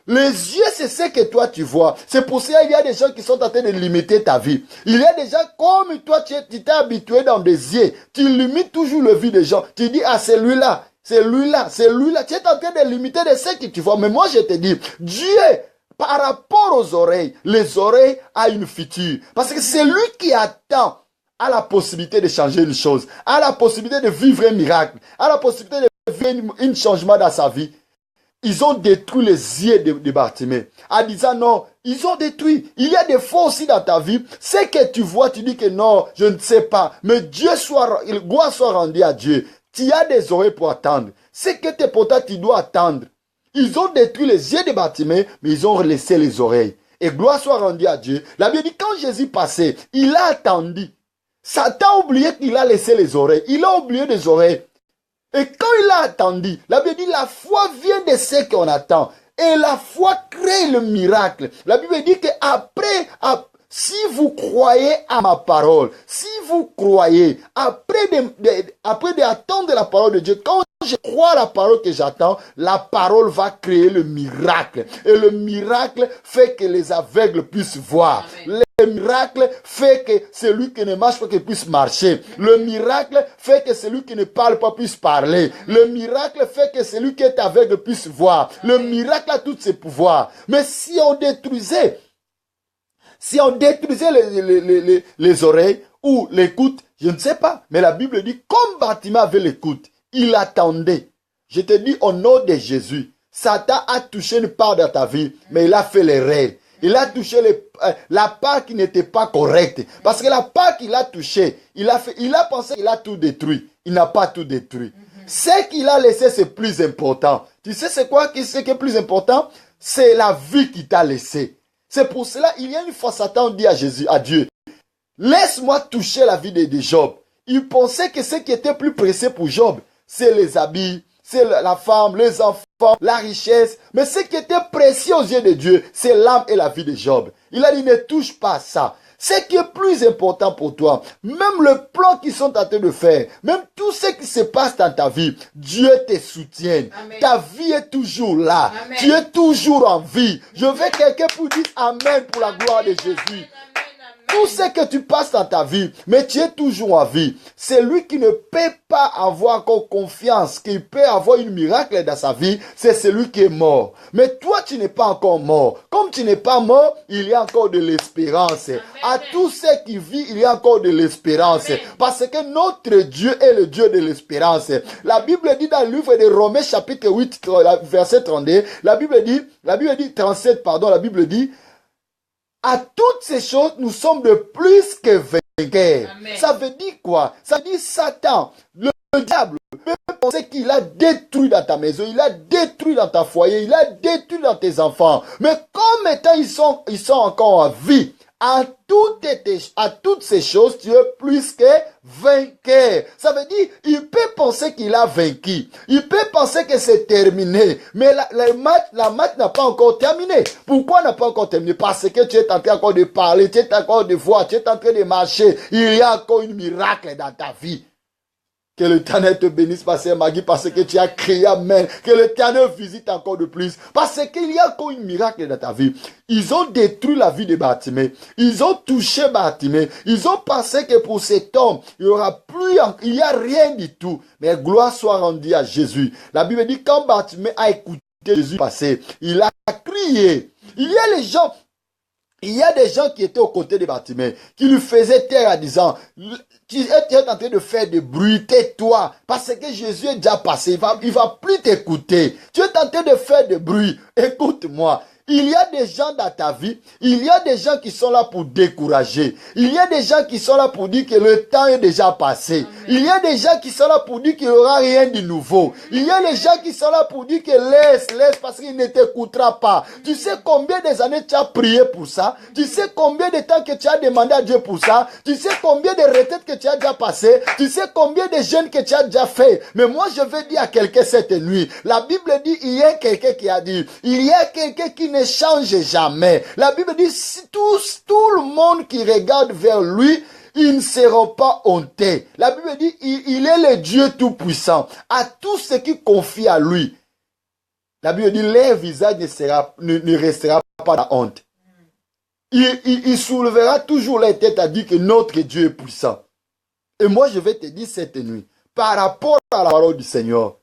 Les yeux, c'est ce que toi tu vois. C'est pour ça qu'il y a des gens qui sont en train de limiter ta vie. Il y a des gens comme toi, tu t'es habitué dans des yeux. Tu limites toujours le vie des gens. Tu dis, ah, c'est lui-là, c'est lui-là, c'est lui-là. Tu es en train de limiter de ce que tu vois. Mais moi, je te dis, Dieu, par rapport aux oreilles, les oreilles a une future. Parce que c'est lui qui attend à la possibilité de changer une chose, à la possibilité de vivre un miracle, à la possibilité de vivre un changement dans sa vie. Ils ont détruit les yeux de Bartimée. En disant non, ils ont détruit. Il y a des fois aussi dans ta vie, ce que tu vois, tu dis que non, je ne sais pas. Mais gloire soit rendue à Dieu. Tu as des oreilles pour attendre. Ce que tu es pourtant, tu dois attendre. Ils ont détruit les yeux de Bartimée, mais ils ont laissé les oreilles. Et gloire soit rendue à Dieu. La Bible dit, quand Jésus passait, il a attendu. Satan a oublié qu'il a laissé les oreilles. Il a oublié les oreilles. Et quand il a attendu, la Bible dit, la foi vient de ce qu'on attend. Et la foi crée le miracle. La Bible dit que si vous croyez à ma parole, si vous croyez, après d'attendre la parole de Dieu, quand je crois à la parole que j'attends, la parole va créer le miracle. Et le miracle fait que les aveugles puissent voir. Amen. Le miracle fait que celui qui ne marche pas puisse marcher. Le miracle fait que celui qui ne parle pas puisse parler. Le miracle fait que celui qui est aveugle puisse voir. Le miracle a tous ses pouvoirs. Mais si on détruisait les oreilles ou l'écoute, je ne sais pas. Mais la Bible dit, comme Bartimée avait l'écoute, il attendait. Je te dis au nom de Jésus, Satan a touché une part de ta vie, mais il a fait l'erreur. Il a touché la part qui n'était pas correcte. Parce que la part qu'il a touchée, il a pensé qu'il a tout détruit. Il n'a pas tout détruit. Ce qu'il a laissé, c'est plus important. Tu sais c'est quoi ce qui est plus important? C'est la vie qu'il t'a laissée. C'est pour cela, il y a une fois Satan dit à Dieu, laisse-moi toucher la vie de Job. Il pensait que ce qui était plus précieux pour Job, c'est les habits, c'est la femme, les enfants, la richesse. Mais ce qui était précieux aux yeux de Dieu, c'est l'âme et la vie de Job. Il a dit, ne touche pas à ça. Ce qui est plus important pour toi, même le plan qu'ils sont en train de faire, même tout ce qui se passe dans ta vie, Dieu te soutient. Amen. Ta vie est toujours là. Amen. Tu es toujours en vie. Je veux quelqu'un pour dire Amen pour la gloire de Jésus. Amen. Tout ce que tu passes dans ta vie, mais tu es toujours en vie. C'est lui qui ne peut pas avoir encore confiance, qui peut avoir un miracle dans sa vie, c'est celui qui est mort. Mais toi, tu n'es pas encore mort. Comme tu n'es pas mort, il y a encore de l'espérance. À tous ceux qui vivent, il y a encore de l'espérance. Parce que notre Dieu est le Dieu de l'espérance. La Bible dit dans le livre de Romains chapitre 8, verset 32, la Bible dit 37, pardon, la Bible dit, à toutes ces choses, nous sommes de plus que vainqueurs. Ça veut dire quoi? Ça veut dire Satan, le diable, peut penser qu'il a détruit dans ta maison, il a détruit dans ta foyer, il a détruit dans tes enfants. Mais comme étant ils sont encore en vie, à toutes ces choses, tu es plus que vainqueur. Ça veut dire, il peut penser qu'il a vaincu. Il peut penser que c'est terminé. Mais la match n'a pas encore terminé. Pourquoi n'a pas encore terminé? Parce que tu es en train encore de parler, tu es encore de voir, tu es en train de marcher. Il y a encore un miracle dans ta vie. Que l'Éternel te bénisse, Pasteur Magui, parce que tu as crié Amen. Que l'Éternel visite encore de plus. Parce qu'il y a encore un miracle dans ta vie. Ils ont détruit la vie de Bartimée. Ils ont touché Bartimée. Ils ont pensé que pour cet homme, il n'y a rien du tout. Mais gloire soit rendue à Jésus. La Bible dit, quand Bartimée a écouté Jésus passer, il a crié. Il y a des gens qui étaient aux côtés de Bartimée, qui lui faisaient taire en disant, tu es en train de faire du bruit, tais-toi, parce que Jésus est déjà passé, il va plus t'écouter. Tu es en train de faire du bruit, écoute-moi. Il y a des gens dans ta vie, il y a des gens qui sont là pour décourager. Il y a des gens qui sont là pour dire que le temps est déjà passé. Amen. Il y a des gens qui sont là pour dire qu'il n'y aura rien de nouveau. Il y a des gens qui sont là pour dire que laisse, parce qu'il ne t'écoutera pas. Tu sais combien des années tu as prié pour ça? Tu sais combien de temps que tu as demandé à Dieu pour ça? Tu sais combien de retraites que tu as déjà passé? Tu sais combien de jeûnes que tu as déjà fait? Mais moi, je vais dire à quelqu'un cette nuit, la Bible dit, il y a quelqu'un qui a dit, il y a quelqu'un qui ne change jamais. La Bible dit, si tout le monde qui regarde vers lui, ils ne seront pas hontés. La Bible dit, il est le Dieu tout-puissant. À tous ceux qui confient à lui, la Bible dit, leur visage ne restera pas dans la honte. Il soulevera toujours la tête à dire que notre Dieu est puissant. Et moi, je vais te dire cette nuit, par rapport à la parole du Seigneur,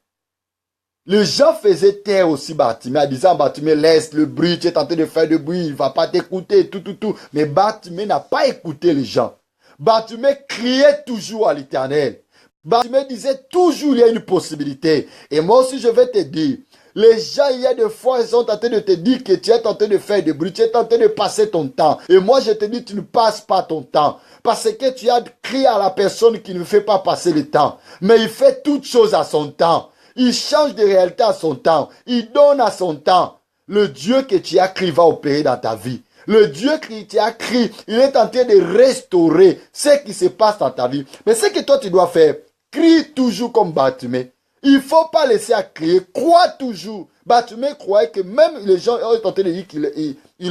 les gens faisaient taire aussi Bartimée en disant, Bartimée, laisse le bruit, tu es en train de faire du bruit, il ne va pas t'écouter, tout. Mais Bartimée n'a pas écouté les gens. Bartimée criait toujours à l'Éternel. Bartimée disait toujours, il y a une possibilité. Et moi aussi, je vais te dire, les gens, il y a des fois, ils sont en train de te dire que tu es en train de faire du bruit, tu es en train de passer ton temps. Et moi, je te dis, tu ne passes pas ton temps. Parce que tu as crié à la personne qui ne fait pas passer le temps. Mais il fait toutes choses à son temps. Il change de réalité à son temps. Il donne à son temps. Le Dieu que tu as crié va opérer dans ta vie. Le Dieu qui tu as crié, il est en train de restaurer ce qui se passe dans ta vie. Mais ce que toi tu dois faire, crie toujours comme Bartimée. Il ne faut pas laisser à crier. Crois toujours. Bartimée croyait que même les gens ont tenté de dire qu'il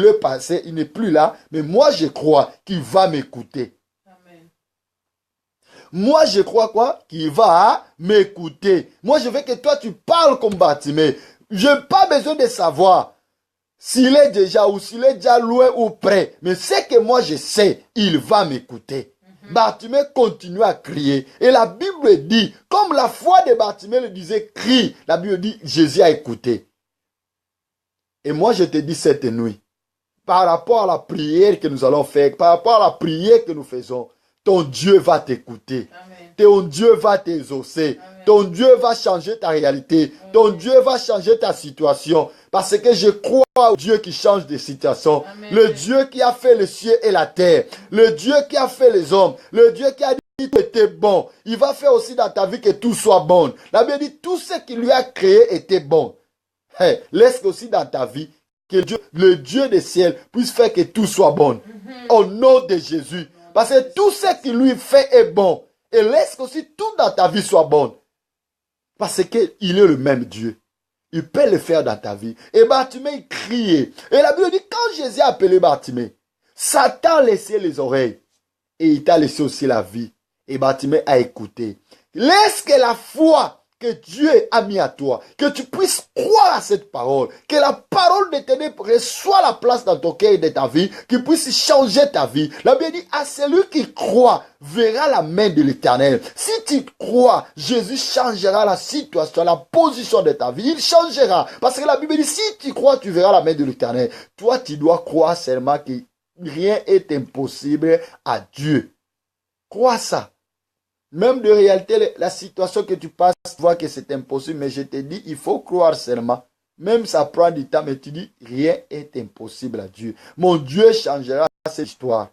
est passé, il n'est plus là. Mais moi je crois qu'il va m'écouter. Moi, je crois quoi? Qu'il va m'écouter. Moi, je veux que toi, tu parles comme Bartimée. Je n'ai pas besoin de savoir s'il est déjà ou s'il est déjà loin ou près. Mais c'est que moi, je sais, il va m'écouter. Bartimée continue à crier. Et la Bible dit, comme la foi de Bartimée le disait, crie. La Bible dit, Jésus a écouté. Et moi, je te dis cette nuit, par rapport à la prière que nous allons faire, par rapport à la prière que nous faisons, ton Dieu va t'écouter. Ton Dieu va t'exaucer. Ton Dieu va changer ta réalité. Amen. Ton Dieu va changer ta situation. Parce que je crois au Dieu qui change de situation. Amen. Le Dieu qui a fait les cieux et la terre. Le Dieu qui a fait les hommes. Le Dieu qui a dit que tout était bon. Il va faire aussi dans ta vie que tout soit bon. La Bible dit tout ce qu'il lui a créé était bon. Hey, laisse aussi dans ta vie que Dieu, le Dieu des ciels puisse faire que tout soit bon. Au nom de Jésus. Parce que tout ce qu'il lui fait est bon. Et laisse aussi tout dans ta vie soit bon. Parce qu'il est le même Dieu. Il peut le faire dans ta vie. Et Bartimée, il criait. Et la Bible dit, quand Jésus a appelé Bartimée, Satan a laissé les oreilles. Et il t'a laissé aussi la vie. Et Bartimée a écouté. Laisse que la foi que Dieu a mis à toi, que tu puisses croire à cette parole, que la parole de l'Éternel reçoit la place dans ton cœur et de ta vie, qu'il puisse changer ta vie. La Bible dit, à celui qui croit, verra la main de l'Éternel. Si tu crois, Jésus changera la situation, la position de ta vie. Il changera. Parce que la Bible dit, si tu crois, tu verras la main de l'Éternel. Toi, tu dois croire seulement que rien est impossible à Dieu. Crois ça. Même de réalité, la situation que tu passes, tu vois que c'est impossible, mais je te dis, il faut croire seulement. Même ça prend du temps, mais tu dis, rien est impossible à Dieu. Mon Dieu changera cette histoire.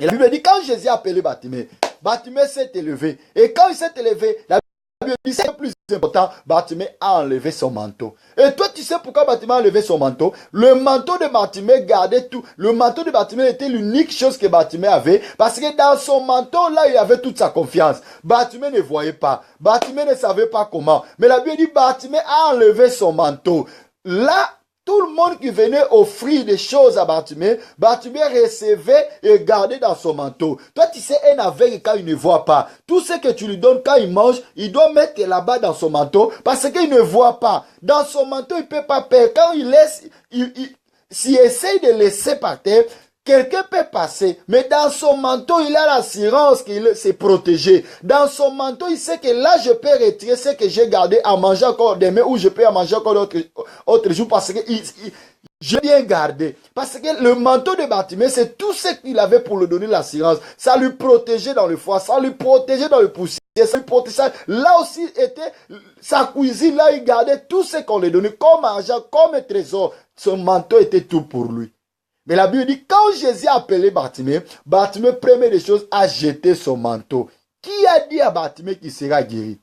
Et la Bible dit, quand Jésus a appelé Bartimée, Bartimée s'est élevé. Et quand il s'est élevé, la Bible dit, c'est le plus important, Bartimée a enlevé son manteau. Et toi, tu sais pourquoi Bartimée a enlevé son manteau? Le manteau de Bartimée gardait tout. Le manteau de Bartimée était l'unique chose que Bartimée avait. Parce que dans son manteau, là, il avait toute sa confiance. Bartimée ne voyait pas. Bartimée ne savait pas comment. Mais la Bible dit, Bartimée a enlevé son manteau. Là, tout le monde qui venait offrir des choses à Bartimée, Bartimée recevait et gardait dans son manteau. Toi, tu sais, un aveugle, quand il ne voit pas, tout ce que tu lui donnes quand il mange, il doit mettre là-bas dans son manteau parce qu'il ne voit pas. Dans son manteau, il ne peut pas perdre. Quand il laisse, s'il essaye de laisser par terre, quelqu'un peut passer, mais dans son manteau, il a l'assurance qu'il s'est protégé. Dans son manteau, il sait que là, je peux retirer ce que j'ai gardé à manger encore demain ou je peux en manger encore autre jour parce que j'ai bien gardé. Parce que le manteau de Bartimée, c'est tout ce qu'il avait pour lui donner l'assurance. Ça lui protégeait dans le foie, ça lui protégeait dans le poussière, ça lui protégeait. Là aussi était sa cuisine, là il gardait tout ce qu'on lui donnait comme argent, comme trésor. Son manteau était tout pour lui. Mais la Bible dit, quand Jésus a appelé Bartimée, Bartimée, première des choses, a jeté son manteau. Qui a dit à Bartimée qu'il sera guéri?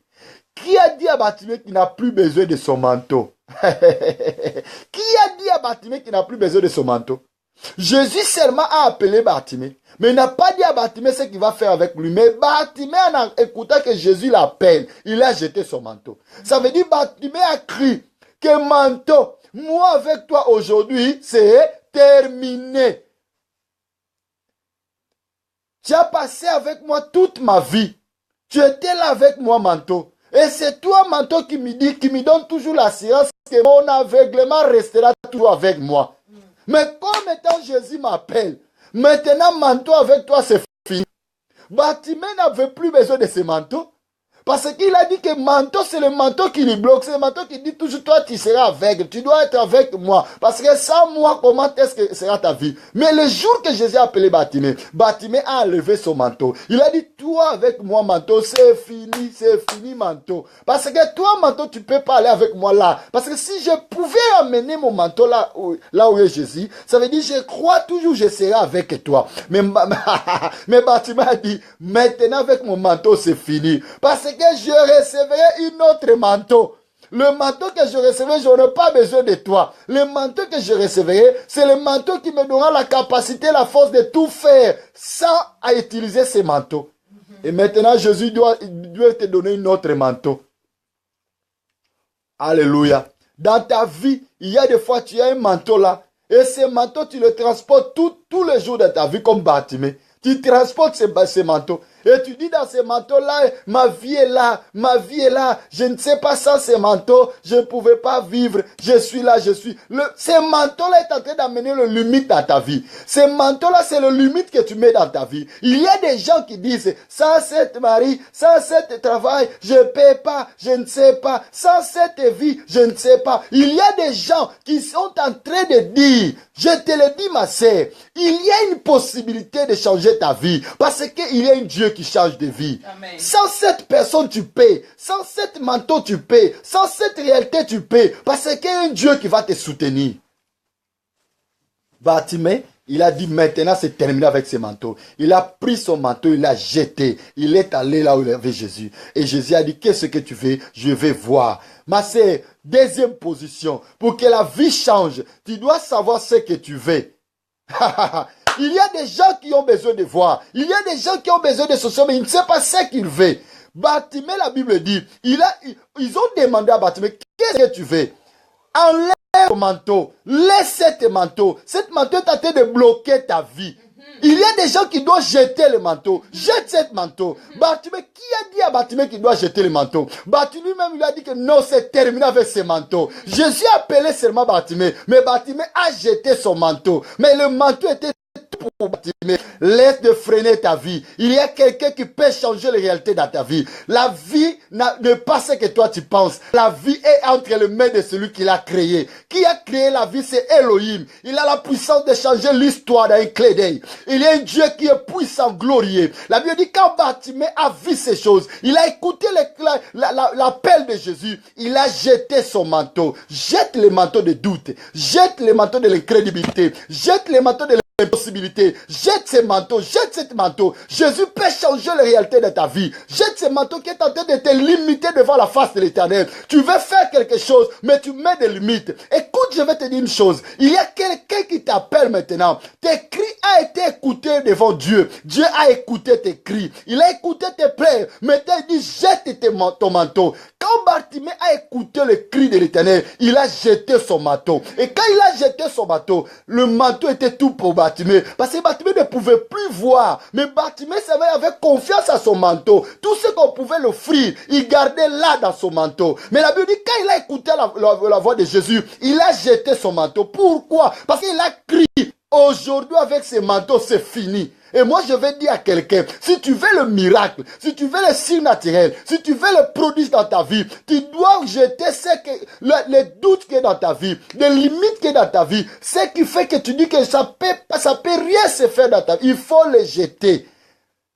Qui a dit à Bartimée qu'il n'a plus besoin de son manteau? Qui a dit à Bartimée qu'il n'a plus besoin de son manteau? Jésus seulement a appelé Bartimée, mais il n'a pas dit à Bartimée ce qu'il va faire avec lui. Mais Bartimée, en écoutant que Jésus l'appelle, il a jeté son manteau. Ça veut dire Bartimée a crié que manteau, moi avec toi aujourd'hui, c'est terminé. Tu as passé avec moi toute ma vie. Tu étais là avec moi, manteau. Et c'est toi, manteau, qui me donne toujours l'assurance que mon aveuglement restera toujours avec moi. Mais comme étant Jésus m'appelle, maintenant, manteau avec toi, c'est fini. Bartimée n'avait plus besoin de ce manteau. Parce qu'il a dit que manteau, c'est le manteau qui lui bloque. C'est le manteau qui dit toujours, toi, tu seras aveugle. Tu dois être avec moi. Parce que sans moi, comment est-ce que sera ta vie? Mais le jour que Jésus a appelé Bartimée, Bartimée a enlevé son manteau. Il a dit, toi, avec moi, manteau, c'est fini, manteau. Parce que toi, manteau, tu peux pas aller avec moi là. Parce que si je pouvais amener mon manteau là où est Jésus, ça veut dire, je crois toujours, je serai avec toi. Mais Bartimée a dit, maintenant, avec mon manteau, c'est fini. Parce que je recevrai une autre manteau. Le manteau que je recevrai, je n'aurai pas besoin de toi. Le manteau que je recevrai, c'est le manteau qui me donnera la capacité, la force de tout faire sans utiliser ce manteau. Et maintenant, Jésus doit te donner une autre manteau. Alléluia. Dans ta vie, il y a des fois, tu as un manteau là. Et ce manteau, tu le transportes tous les jours de ta vie comme Bartimée. Tu transportes ce manteau. Et tu dis dans ce manteau-là, ma vie est là, je ne sais pas sans ce manteau, je ne pouvais pas vivre, je suis là, ce manteau-là est en train d'amener le limite dans ta vie. Ce manteau-là, c'est le limite que tu mets dans ta vie. Il y a des gens qui disent, sans cette mari, sans cette travail, je ne paie pas, je ne sais pas, sans cette vie, je ne sais pas. Il y a des gens qui sont en train de dire, je te le dis ma sœur, il y a une possibilité de changer ta vie, parce qu'il y a un Dieu qui change de vie. Amen. Sans cette personne, tu paies. Sans cette manteau, tu paies. Sans cette réalité, tu paies. Parce qu'il y a un Dieu qui va te soutenir. Bartimée, il a dit maintenant c'est terminé avec ses manteaux. Il a pris son manteau, il l'a jeté. Il est allé là où il y avait Jésus. Et Jésus a dit, qu'est-ce que tu veux? Je vais voir. Ma sœur, deuxième position. Pour que la vie change, tu dois savoir ce que tu veux. Il y a des gens qui ont besoin de voir. Il y a des gens qui ont besoin de se sauver, mais ils ne savent pas ce qu'ils veulent. Bartimée, la Bible dit, ils ont demandé à Bartimée, qu'est-ce que tu veux? Enlève ton manteau. Laisse cet manteau. Cette manteau est en train de bloquer ta vie. Il y a des gens qui doivent jeter le manteau. Jette cette manteau. Bartimée, qui a dit à Bartimée qu'il doit jeter le manteau? Bartimée lui-même lui a dit que non, c'est terminé avec ce manteau. Jésus a appelé seulement Bartimée. Mais Bartimée a jeté son manteau. Mais le manteau était pour Bartimée. Laisse de freiner ta vie. Il y a quelqu'un qui peut changer les réalités dans ta vie. La vie n'est pas ce que toi tu penses. La vie est entre les mains de celui qui l'a créé. Qui a créé la vie, c'est Elohim. Il a la puissance de changer l'histoire d'un clé d'œil. Il y a un Dieu qui est puissant, glorieux. La Bible dit quand Bartimée a vu ces choses, il a écouté l'appel de Jésus. Il a jeté son manteau. Jette le manteau de doute. Jette le manteau de l'incrédibilité. Jette le manteau de l'impossibilité. Jette ce manteau. Jette ce manteau. Jésus peut changer les réalités de ta vie. Jette ce manteau qui est en train de te limiter devant la face de l'Éternel. Tu veux faire quelque chose, mais tu mets des limites. Écoute, je vais te dire une chose. Il y a quelqu'un qui t'appelle maintenant. Tes cris ont été écoutés devant Dieu. Dieu a écouté tes cris. Il a écouté tes prières. Maintenant, il dit, jette ton manteau. Quand Bartimée a écouté le cri de l'Éternel, il a jeté son manteau. Et quand il a jeté son manteau, le manteau était tout pour Bartimée. Parce que Bartimée ne pouvait plus voir. Mais Bartimée avait confiance à son manteau. Tout ce qu'on pouvait l'offrir, il gardait là dans son manteau. Mais la Bible dit, quand il a écouté la voix de Jésus, il a jeté son manteau. Pourquoi? Parce qu'il a crié. Aujourd'hui, avec ce manteau, c'est fini. Et moi, je vais dire à quelqu'un, si tu veux le miracle, si tu veux le signe naturel, si tu veux le prodige dans ta vie, tu dois jeter les doutes qui est dans ta vie, les limites qui est dans ta vie, ce qui fait que tu dis que ça peut rien se faire dans ta vie. Il faut les jeter.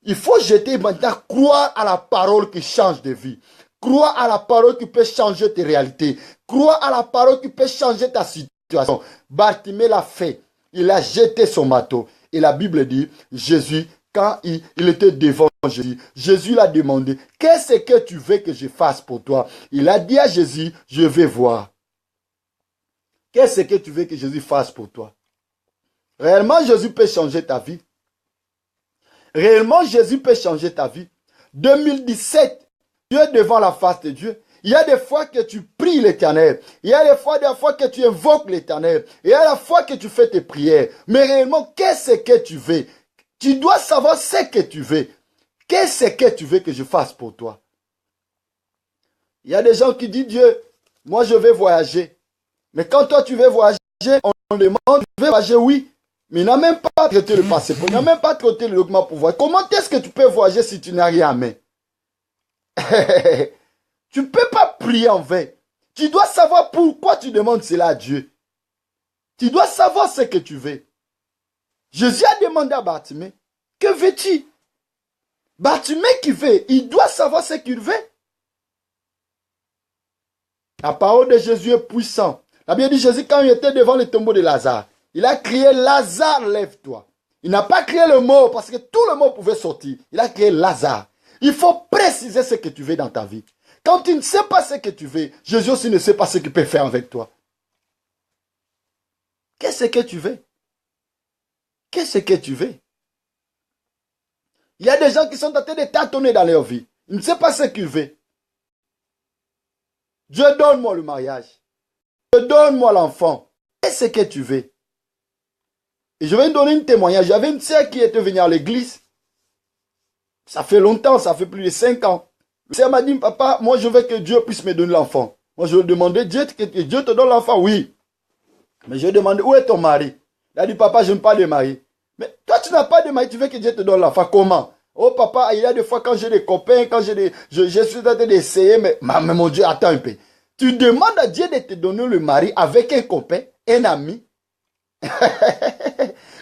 Il faut jeter maintenant, croire à la parole qui change de vie. Croire à la parole qui peut changer tes réalités. Croire à la parole qui peut changer ta situation. Bartimée l'a fait. Il a jeté son manteau. Et la Bible dit, Jésus, quand il était devant Jésus, Jésus l'a demandé, qu'est-ce que tu veux que je fasse pour toi? Il a dit à Jésus, je vais voir. Qu'est-ce que tu veux que Jésus fasse pour toi? Réellement, Jésus peut changer ta vie. Réellement, Jésus peut changer ta vie. 2017, tu es devant la face de Dieu. Il y a des fois que tu pries l'Éternel. Il y a des fois que tu invoques l'Éternel. Il y a des fois que tu fais tes prières. Mais réellement, qu'est-ce que tu veux? Tu dois savoir ce que tu veux. Qu'est-ce que tu veux que je fasse pour toi? Il y a des gens qui disent, Dieu, moi je vais voyager. Mais quand toi tu veux voyager, on demande, tu veux voyager, oui. Mais il n'a même pas traité le passeport. Il n'a même pas traité le document pour voyager. Comment est-ce que tu peux voyager si tu n'as rien à main? Tu ne peux pas prier en vain. Tu dois savoir pourquoi tu demandes cela à Dieu. Tu dois savoir ce que tu veux. Jésus a demandé à Bartimée, que veux-tu? Bartimée qui veut, il doit savoir ce qu'il veut. La parole de Jésus est puissante. La Bible dit Jésus, quand il était devant le tombeau de Lazare, il a crié, Lazare, lève-toi. Il n'a pas crié le mot parce que tout le mot pouvait sortir. Il a crié Lazare. Il faut préciser ce que tu veux dans ta vie. Quand tu ne sais pas ce que tu veux, Jésus aussi ne sait pas ce qu'il peut faire avec toi. Qu'est-ce que tu veux? Qu'est-ce que tu veux? Il y a des gens qui sont en train de tâtonner dans leur vie. Ils ne savent pas ce qu'ils veulent. Dieu, donne-moi le mariage. Dieu, donne-moi l'enfant. Qu'est-ce que tu veux? Et je vais te donner un témoignage. J'avais une sœur qui était venue à l'église. Ça fait longtemps, ça fait plus de 5 ans. La sœur m'a dit, papa, moi je veux que Dieu puisse me donner l'enfant. Moi je lui ai demandé, Dieu te donne l'enfant? Oui. Mais je lui ai demandé, où est ton mari? Il a dit, papa, je n'aime pas de mari. Mais toi, tu n'as pas de mari, tu veux que Dieu te donne l'enfant. Comment? Oh papa, il y a des fois quand j'ai des copains, quand je suis en train d'essayer, mais mon Dieu, attends un peu. Tu demandes à Dieu de te donner le mari avec un copain, un ami.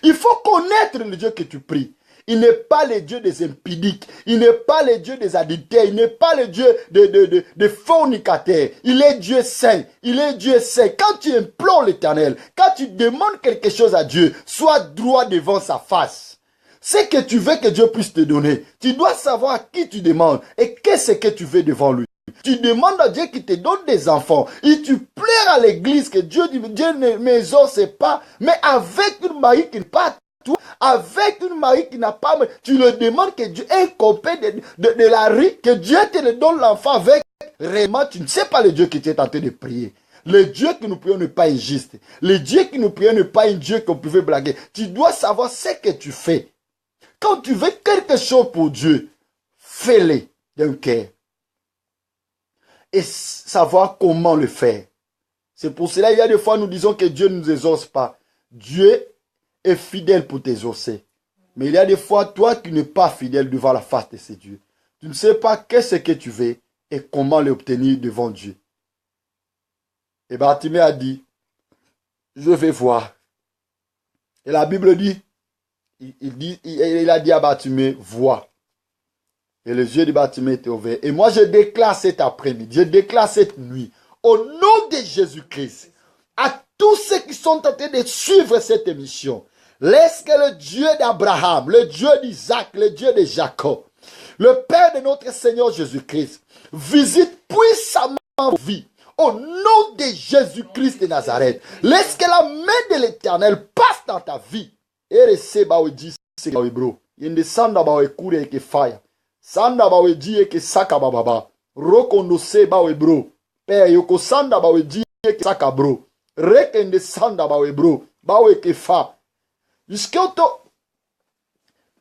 Il faut connaître le Dieu que tu pries. Il n'est pas le Dieu des impudiques. Il n'est pas le Dieu des adultères. Il n'est pas le Dieu des fornicateurs. Il est Dieu saint. Il est Dieu saint. Quand tu implores l'Éternel, quand tu demandes quelque chose à Dieu, sois droit devant sa face. Ce que tu veux que Dieu puisse te donner, tu dois savoir à qui tu demandes et qu'est-ce que tu veux devant lui. Tu demandes à Dieu qui te donne des enfants et tu pleures à l'église que Dieu dit, Dieu ne m'exauce pas, mais avec une mari qui n'est pas tout, avec une mari qui n'a pas, tu le demandes que Dieu ait un copain de la rue, que Dieu te le donne l'enfant avec, réellement tu ne sais pas le Dieu que tu es en train de prier. Le Dieu que nous prions n'est pas injuste. Le Dieu que nous prions n'est pas un Dieu qu'on pouvait blaguer. Tu dois savoir ce que tu fais. Quand tu veux quelque chose pour Dieu, fais-le d'un cœur. Et savoir comment le faire. C'est pour cela, il y a des fois, nous disons que Dieu ne nous exauce pas. Dieu est fidèle pour t'exaucer. Mais il y a des fois, toi qui n'es pas fidèle devant la face de ces dieux. Tu ne sais pas qu'est-ce que tu veux et comment l'obtenir devant Dieu. Et Bartimée a dit, je vais voir. Et la Bible dit, il a dit à Bartimée, vois. Et les yeux de Bartimée étaient ouverts. Et moi, je déclare cet après-midi, je déclare cette nuit, au nom de Jésus-Christ, à tous ceux qui sont en train de suivre cette émission, laisse que le Dieu d'Abraham, le Dieu d'Isaac, le Dieu de Jacob, le Père de notre Seigneur Jésus-Christ, visite puissamment vos vies. Au nom de Jésus-Christ de Nazareth, laisse que la main de l'Éternel passe dans ta vie. Et receba o di se ba bro. Yende sanda ba we kure ke fire. Sanda ba we di ke saka baba. Roko no se ba we bro. Père yoko sanda ba we di ke saka bro. Rekende sanda ba we bro. Ba we ke fa. Jusqu'au temps.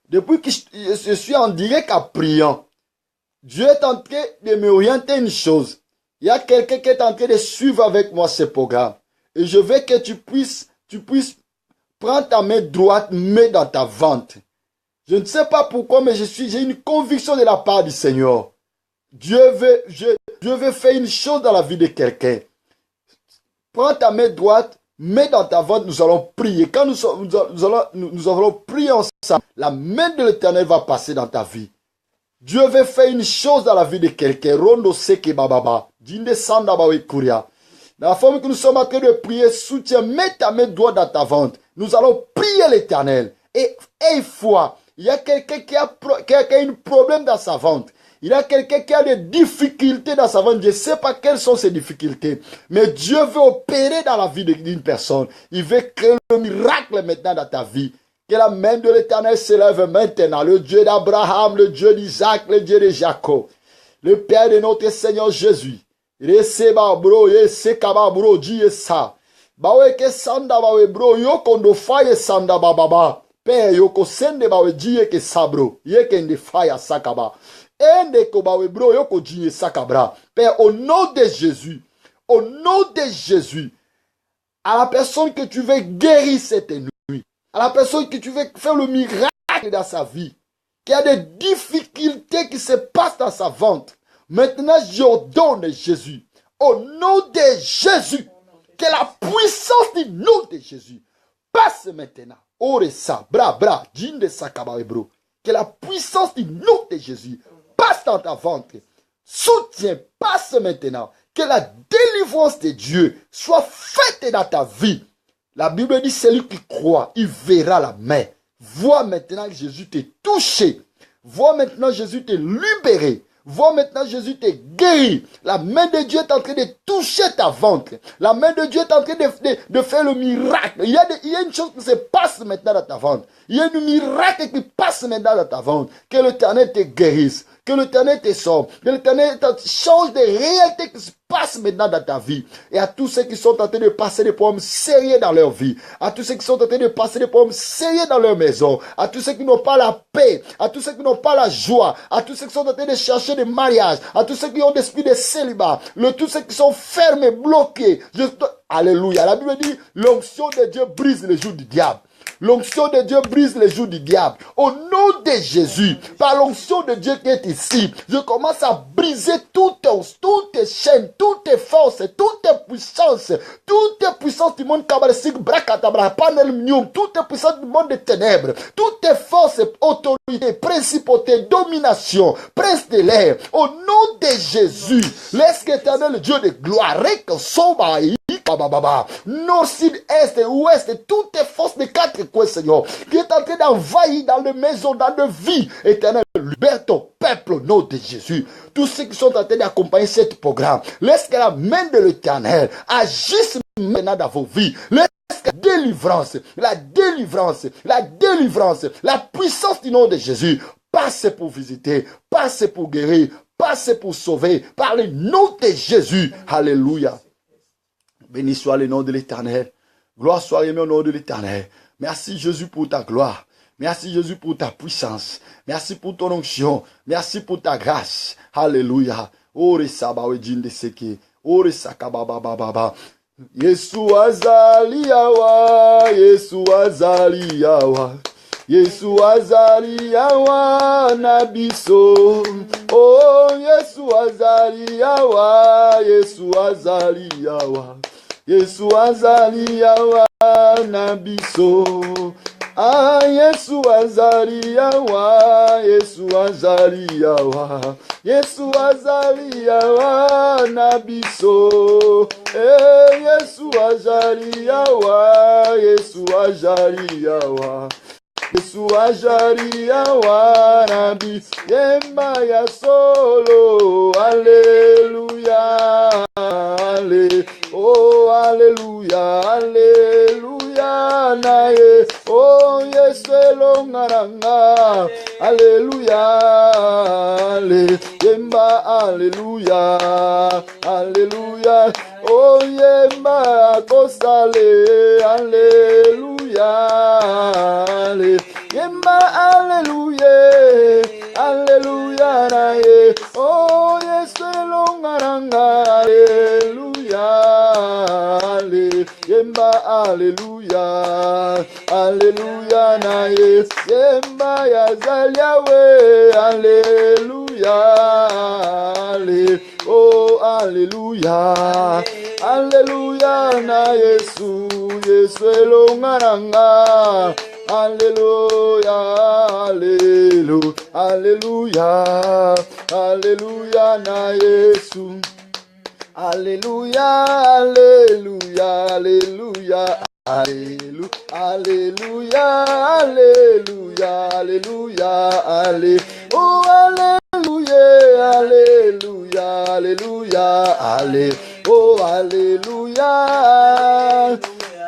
Depuis que je suis en direct à priant, Dieu est en train de me orienter une chose. Il y a quelqu'un qui est en train de suivre avec moi ce programme. Et je veux que tu puisses prendre ta main droite, mets dans ta ventre. Je ne sais pas pourquoi, mais j'ai une conviction de la part du Seigneur. Dieu veut faire une chose dans la vie de quelqu'un. Prends ta main droite, mets dans ta ventre, nous allons prier. Quand nous allons prier ensemble, la main de l'Éternel va passer dans ta vie. Dieu veut faire une chose dans la vie de quelqu'un. Rondo seke bababa. Dinde sanda bawe kuria. Dans la forme que nous sommes en train de prier, soutiens, mets ta main droite dans ta ventre. Nous allons prier l'Éternel. Et une fois, il y a quelqu'un qui a un problème dans sa ventre. Il y a quelqu'un qui a des difficultés dans sa ventre. Je ne sais pas quelles sont ces difficultés. Mais Dieu veut opérer dans la vie d'une personne. Il veut créer le miracle maintenant dans ta vie. Que la main de l'Éternel s'élève maintenant. Le Dieu d'Abraham, le Dieu d'Isaac, le Dieu de Jacob. Le Père de notre Seigneur Jésus. Reseba bro, yesekaba bro, diye sa. Bawe ke sanda bawe bro, yoko ndo faye sanda bababa. Père yoko sende bawe diye ke sabro. Yeke nde faya sakaba. Ende ko bawe bro, yoko diye sakabra. Père, au nom de Jésus, au nom de Jésus, à la personne que tu veux guérir cette nuit, à la personne que tu veux faire le miracle dans sa vie, qui a des difficultés qui se passent dans sa ventre, maintenant j'ordonne Jésus, au nom de Jésus, que la puissance du nom de Jésus passe maintenant. Oresa, bra, djinde sakaba bro. Que la puissance du nom de Jésus passe dans ta ventre. Soutiens, passe maintenant. Que la délivrance de Dieu soit faite dans ta vie. La Bible dit, celui qui croit, il verra la main. Vois maintenant que Jésus t'est touché. Vois maintenant Jésus t'est libéré. Vois maintenant Jésus t'est guéri. La main de Dieu est en train de toucher ta ventre. La main de Dieu est en train de faire le miracle. Il y a une chose qui se passe maintenant dans ta ventre. Il y a un miracle qui passe maintenant dans ta ventre. Que l'Éternel te guérisse. Que l'Éternel te sauve. Que l'Éternel change de réalité qui se passe maintenant dans ta vie. Et à tous ceux qui sont en train de passer des problèmes sérieux dans leur vie. À tous ceux qui sont en train de passer des problèmes sérieux dans leur maison. À tous ceux qui n'ont pas la paix. À tous ceux qui n'ont pas la joie. À tous ceux qui sont en train de chercher des mariages. À tous ceux qui ont l'esprit de célibat. Tous ceux qui sont fermés, bloqués. Alléluia. La Bible dit, l'onction de Dieu brise les jours du diable. L'onction de Dieu brise les joues du diable. Au nom de Jésus, par l'onction de Dieu qui est ici, je commence à briser toutes tes chaînes, toutes tes forces, toutes tes puissances du monde kabbalistique, brakatabra, panelmium, toutes tes puissances du monde des ténèbres, toutes tes forces, autorités, principautés, domination, prince de l'air. Au nom de Jésus, laisse qu'éternel le Dieu de gloire, nord, sud, est, ouest, toutes tes forces de quatre coins, Seigneur, qui est en train d'envahir dans les maisons, dans les vies, éternel, libère ton peuple au nom de Jésus. Tous ceux qui sont en train d'accompagner ce programme, laisse que la main de l'Éternel agisse maintenant dans vos vies. Laisse que la délivrance, la puissance du nom de Jésus passe pour visiter, passe pour guérir, passe pour sauver, par le nom de Jésus. Alléluia. Béni soit le nom de l'Éternel. Gloire soit remise au nom de l'Éternel. Merci Jésus pour ta gloire. Merci Jésus pour ta puissance. Merci pour ton onction. Merci pour ta grâce. Alléluia. Ore sabawe jinde seke. Ore sakababababa. Yesu azali yawa. Yesu azali yawa. Yesu azali yawa na biso. Oh, Yesu azali yawa. Yesu azali yawa. Yesu azali yawa na biso. Ah, Yesu azali yawa. Yesu azali yawa. Yesu azali yawa na biso. Yesu azali yawa. Yesu azali yawa. Yesu azali yawa na biso. Yemba ya solo. Alléluia. Oh, alléluia, alléluia, nae. Oh, Yesu elongaranga. Alléluia, yemba, alléluia, alléluia. Oh, yemba kosale. Alléluia, yemba, alléluia, alléluia, nae. Oh, Yesu elongaranga. Alléluia, yemba, alléluia, alléluia, nae. Yemba ya zaliawe. Alléluia, oh, alléluia, alléluia, na Yesu, Yesu elongaranga. Alléluia, alléluia, alléluia, alléluia, na Yesu. Alléluia, alléluia, alléluia, alléluia, alléluia, alléluia, alléluia, oh, alléluia, alléluia, alléluia, alléluia, oh, alléluia,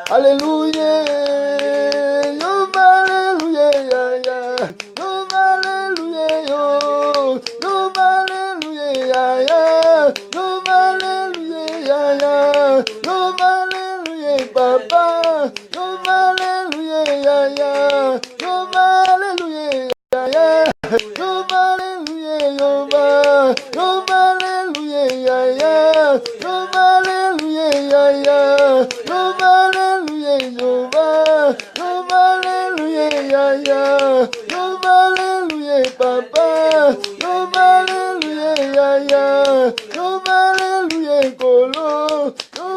alléluia, yo, alléluia, yo, alléluia, yo, alléluia, yo, alléluia, papa, yo, alléluia, yo, alléluia, yo, alléluia, yo, alléluia, yo, alléluia, papa, yo, alléluia, yo, alléluia, kolo, yo,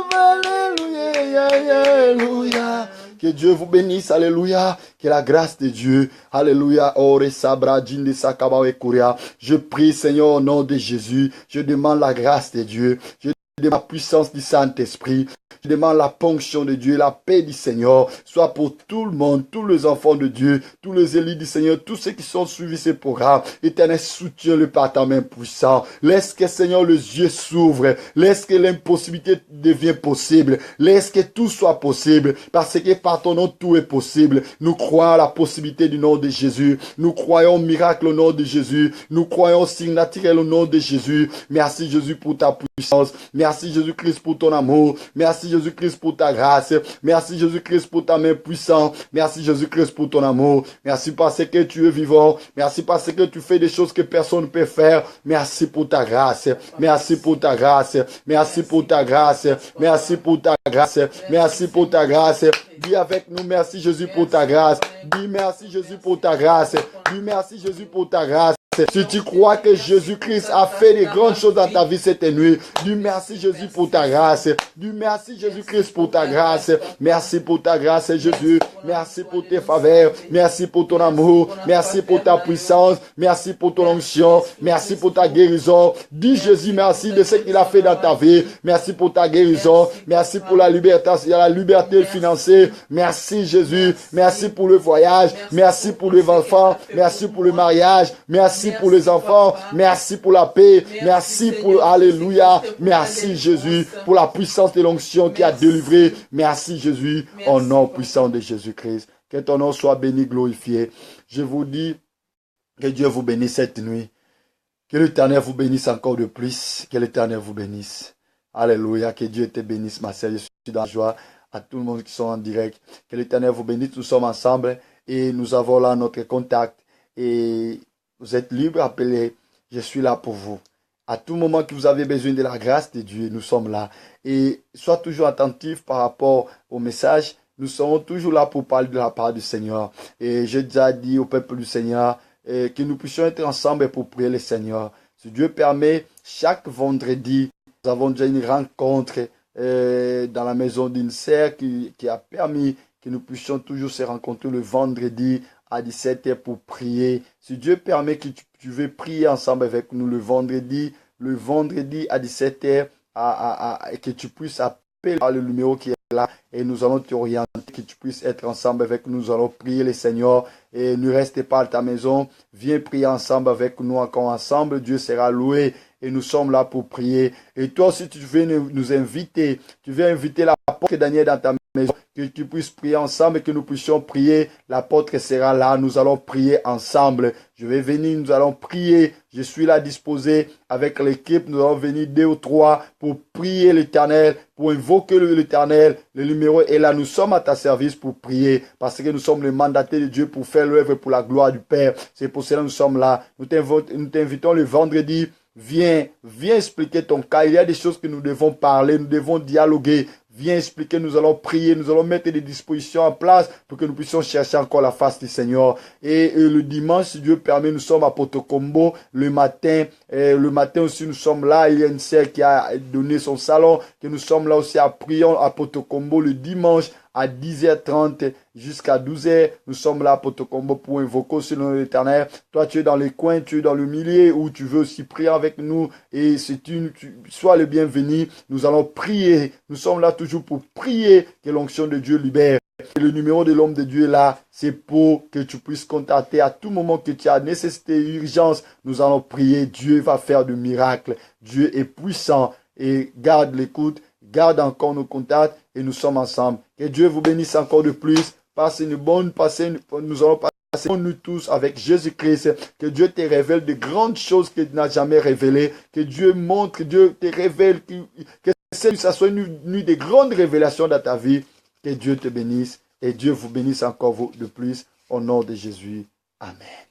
alléluia. Que Dieu vous bénisse, alléluia. Que la grâce de Dieu, alléluia, ore sabra jinde sakabawe kuria. Je prie, Seigneur, au nom de Jésus. Je demande la grâce de Dieu. Je demande la puissance du Saint-Esprit. Je demande la ponction de Dieu, la paix du Seigneur, soit pour tout le monde, tous les enfants de Dieu, tous les élus du Seigneur, tous ceux qui sont suivis ce programme. Éternel, soutiens-le par ta main puissante. Laisse que, Seigneur, les yeux s'ouvrent. Laisse que l'impossibilité devienne possible. Laisse que tout soit possible. Parce que par ton nom, tout est possible. Nous croyons à la possibilité du nom de Jésus. Nous croyons au miracle au nom de Jésus. Nous croyons au signe naturel au nom de Jésus. Merci, Jésus, pour ta puissance. Merci, Jésus-Christ, pour ton amour. Merci, Jésus-Christ, pour ta grâce. Merci, Jésus-Christ, pour ta main puissante. Merci, Jésus-Christ, pour ton amour. Merci parce que tu es vivant. Merci parce que tu fais des choses que personne ne peut faire. Merci pour ta grâce. Merci pour ta grâce. Merci pour ta grâce. Merci pour ta grâce. Merci pour ta grâce. Dis avec nous, merci Jésus pour ta grâce. Dis merci Jésus pour ta grâce. Dis merci Jésus pour ta grâce. Si tu crois que Jésus-Christ a fait de grandes choses dans ta vie cette nuit, dis merci Jésus pour ta grâce. Dis merci Jésus-Christ pour ta grâce. Merci pour ta grâce Jésus. Merci pour tes faveurs. Merci pour ton amour. Merci pour ta puissance. Merci pour ton onction. Merci pour ta guérison. Dis Jésus merci de ce qu'il a fait dans ta vie. Merci pour ta guérison. Merci pour la liberté financière. Merci Jésus. Merci pour le voyage. Merci pour les enfants. Merci pour le mariage. Merci pour les enfants. Merci pour la paix. Merci pour alléluia. Merci Jésus pour la puissance de l'onction qui a délivré. Merci Jésus au nom puissant de Jésus-Christ. Que ton nom soit béni, glorifié. Je vous dis que Dieu vous bénisse cette nuit. Que l'Éternel vous bénisse encore de plus. Que l'Éternel vous bénisse. Alléluia. Que Dieu te bénisse, ma sœur. Je suis dans la joie. À tout le monde qui sont en direct. Que l'Éternel vous bénisse. Nous sommes ensemble et nous avons là notre contact. Et vous êtes libre, appelez. Je suis là pour vous. À tout moment que vous avez besoin de la grâce de Dieu, nous sommes là. Et sois toujours attentif par rapport au message. Nous serons toujours là pour parler de la part du Seigneur. Et j'ai déjà dit au peuple du Seigneur que nous puissions être ensemble pour prier le Seigneur. Si Dieu permet, chaque vendredi, nous avons déjà une rencontre dans la maison d'une sœur qui a permis que nous puissions toujours se rencontrer le vendredi à 17h pour prier. Si Dieu permet que tu veux prier ensemble avec nous le vendredi à 17h, que tu puisses appeler par le numéro qui est là et nous allons t'orienter, que tu puisses être ensemble avec nous. Nous allons prier le Seigneur et ne reste pas à ta maison. Viens prier ensemble avec nous encore ensemble. Dieu sera loué et nous sommes là pour prier. Et toi aussi, tu veux nous inviter. Tu veux inviter la porte Daniel dans ta maison, que tu puisses prier ensemble et que nous puissions prier. L'apôtre sera là. Nous allons prier ensemble. Je vais venir, nous allons prier. Je suis là disposé avec l'équipe. Nous allons venir 2 ou 3 pour prier l'Éternel, pour invoquer l'Éternel. Le numéro est là. Nous sommes à ta service pour prier parce que nous sommes les mandatés de Dieu pour faire l'œuvre pour la gloire du Père. C'est pour cela que nous sommes là. Nous t'invitons le vendredi. Viens expliquer ton cas. Il y a des choses que nous devons parler, nous devons dialoguer. Viens expliquer, nous allons prier, nous allons mettre des dispositions en place pour que nous puissions chercher encore la face du Seigneur. Et le dimanche, si Dieu permet, nous sommes à Potocombo le matin. Le matin aussi, nous sommes là. Il y a une sœur qui a donné son salon, que nous sommes là aussi à prier à Potocombo le dimanche à 10h30 jusqu'à 12h. Nous sommes là à Potocombo pour invoquer aussi le nom de l'Éternel. Toi, tu es dans les coins, tu es dans le milieu où tu veux aussi prier avec nous. Et sois le bienvenu. Nous allons prier. Nous sommes là toujours pour prier que l'onction de Dieu libère. Et le numéro de l'homme de Dieu est là. C'est pour que tu puisses contacter à tout moment que tu as nécessité, urgence. Nous allons prier. Dieu va faire de miracles. Dieu est puissant. Et garde l'écoute. Garde encore nos contacts et nous sommes ensemble. Que Dieu vous bénisse encore de plus. Nous allons passer nous tous avec Jésus-Christ. Que Dieu te révèle de grandes choses qu'il n'a jamais révélées. Que Dieu montre, Dieu te révèle, que ça soit une nuit de grandes révélations dans ta vie. Que Dieu te bénisse et Dieu vous bénisse encore de plus au nom de Jésus. Amen.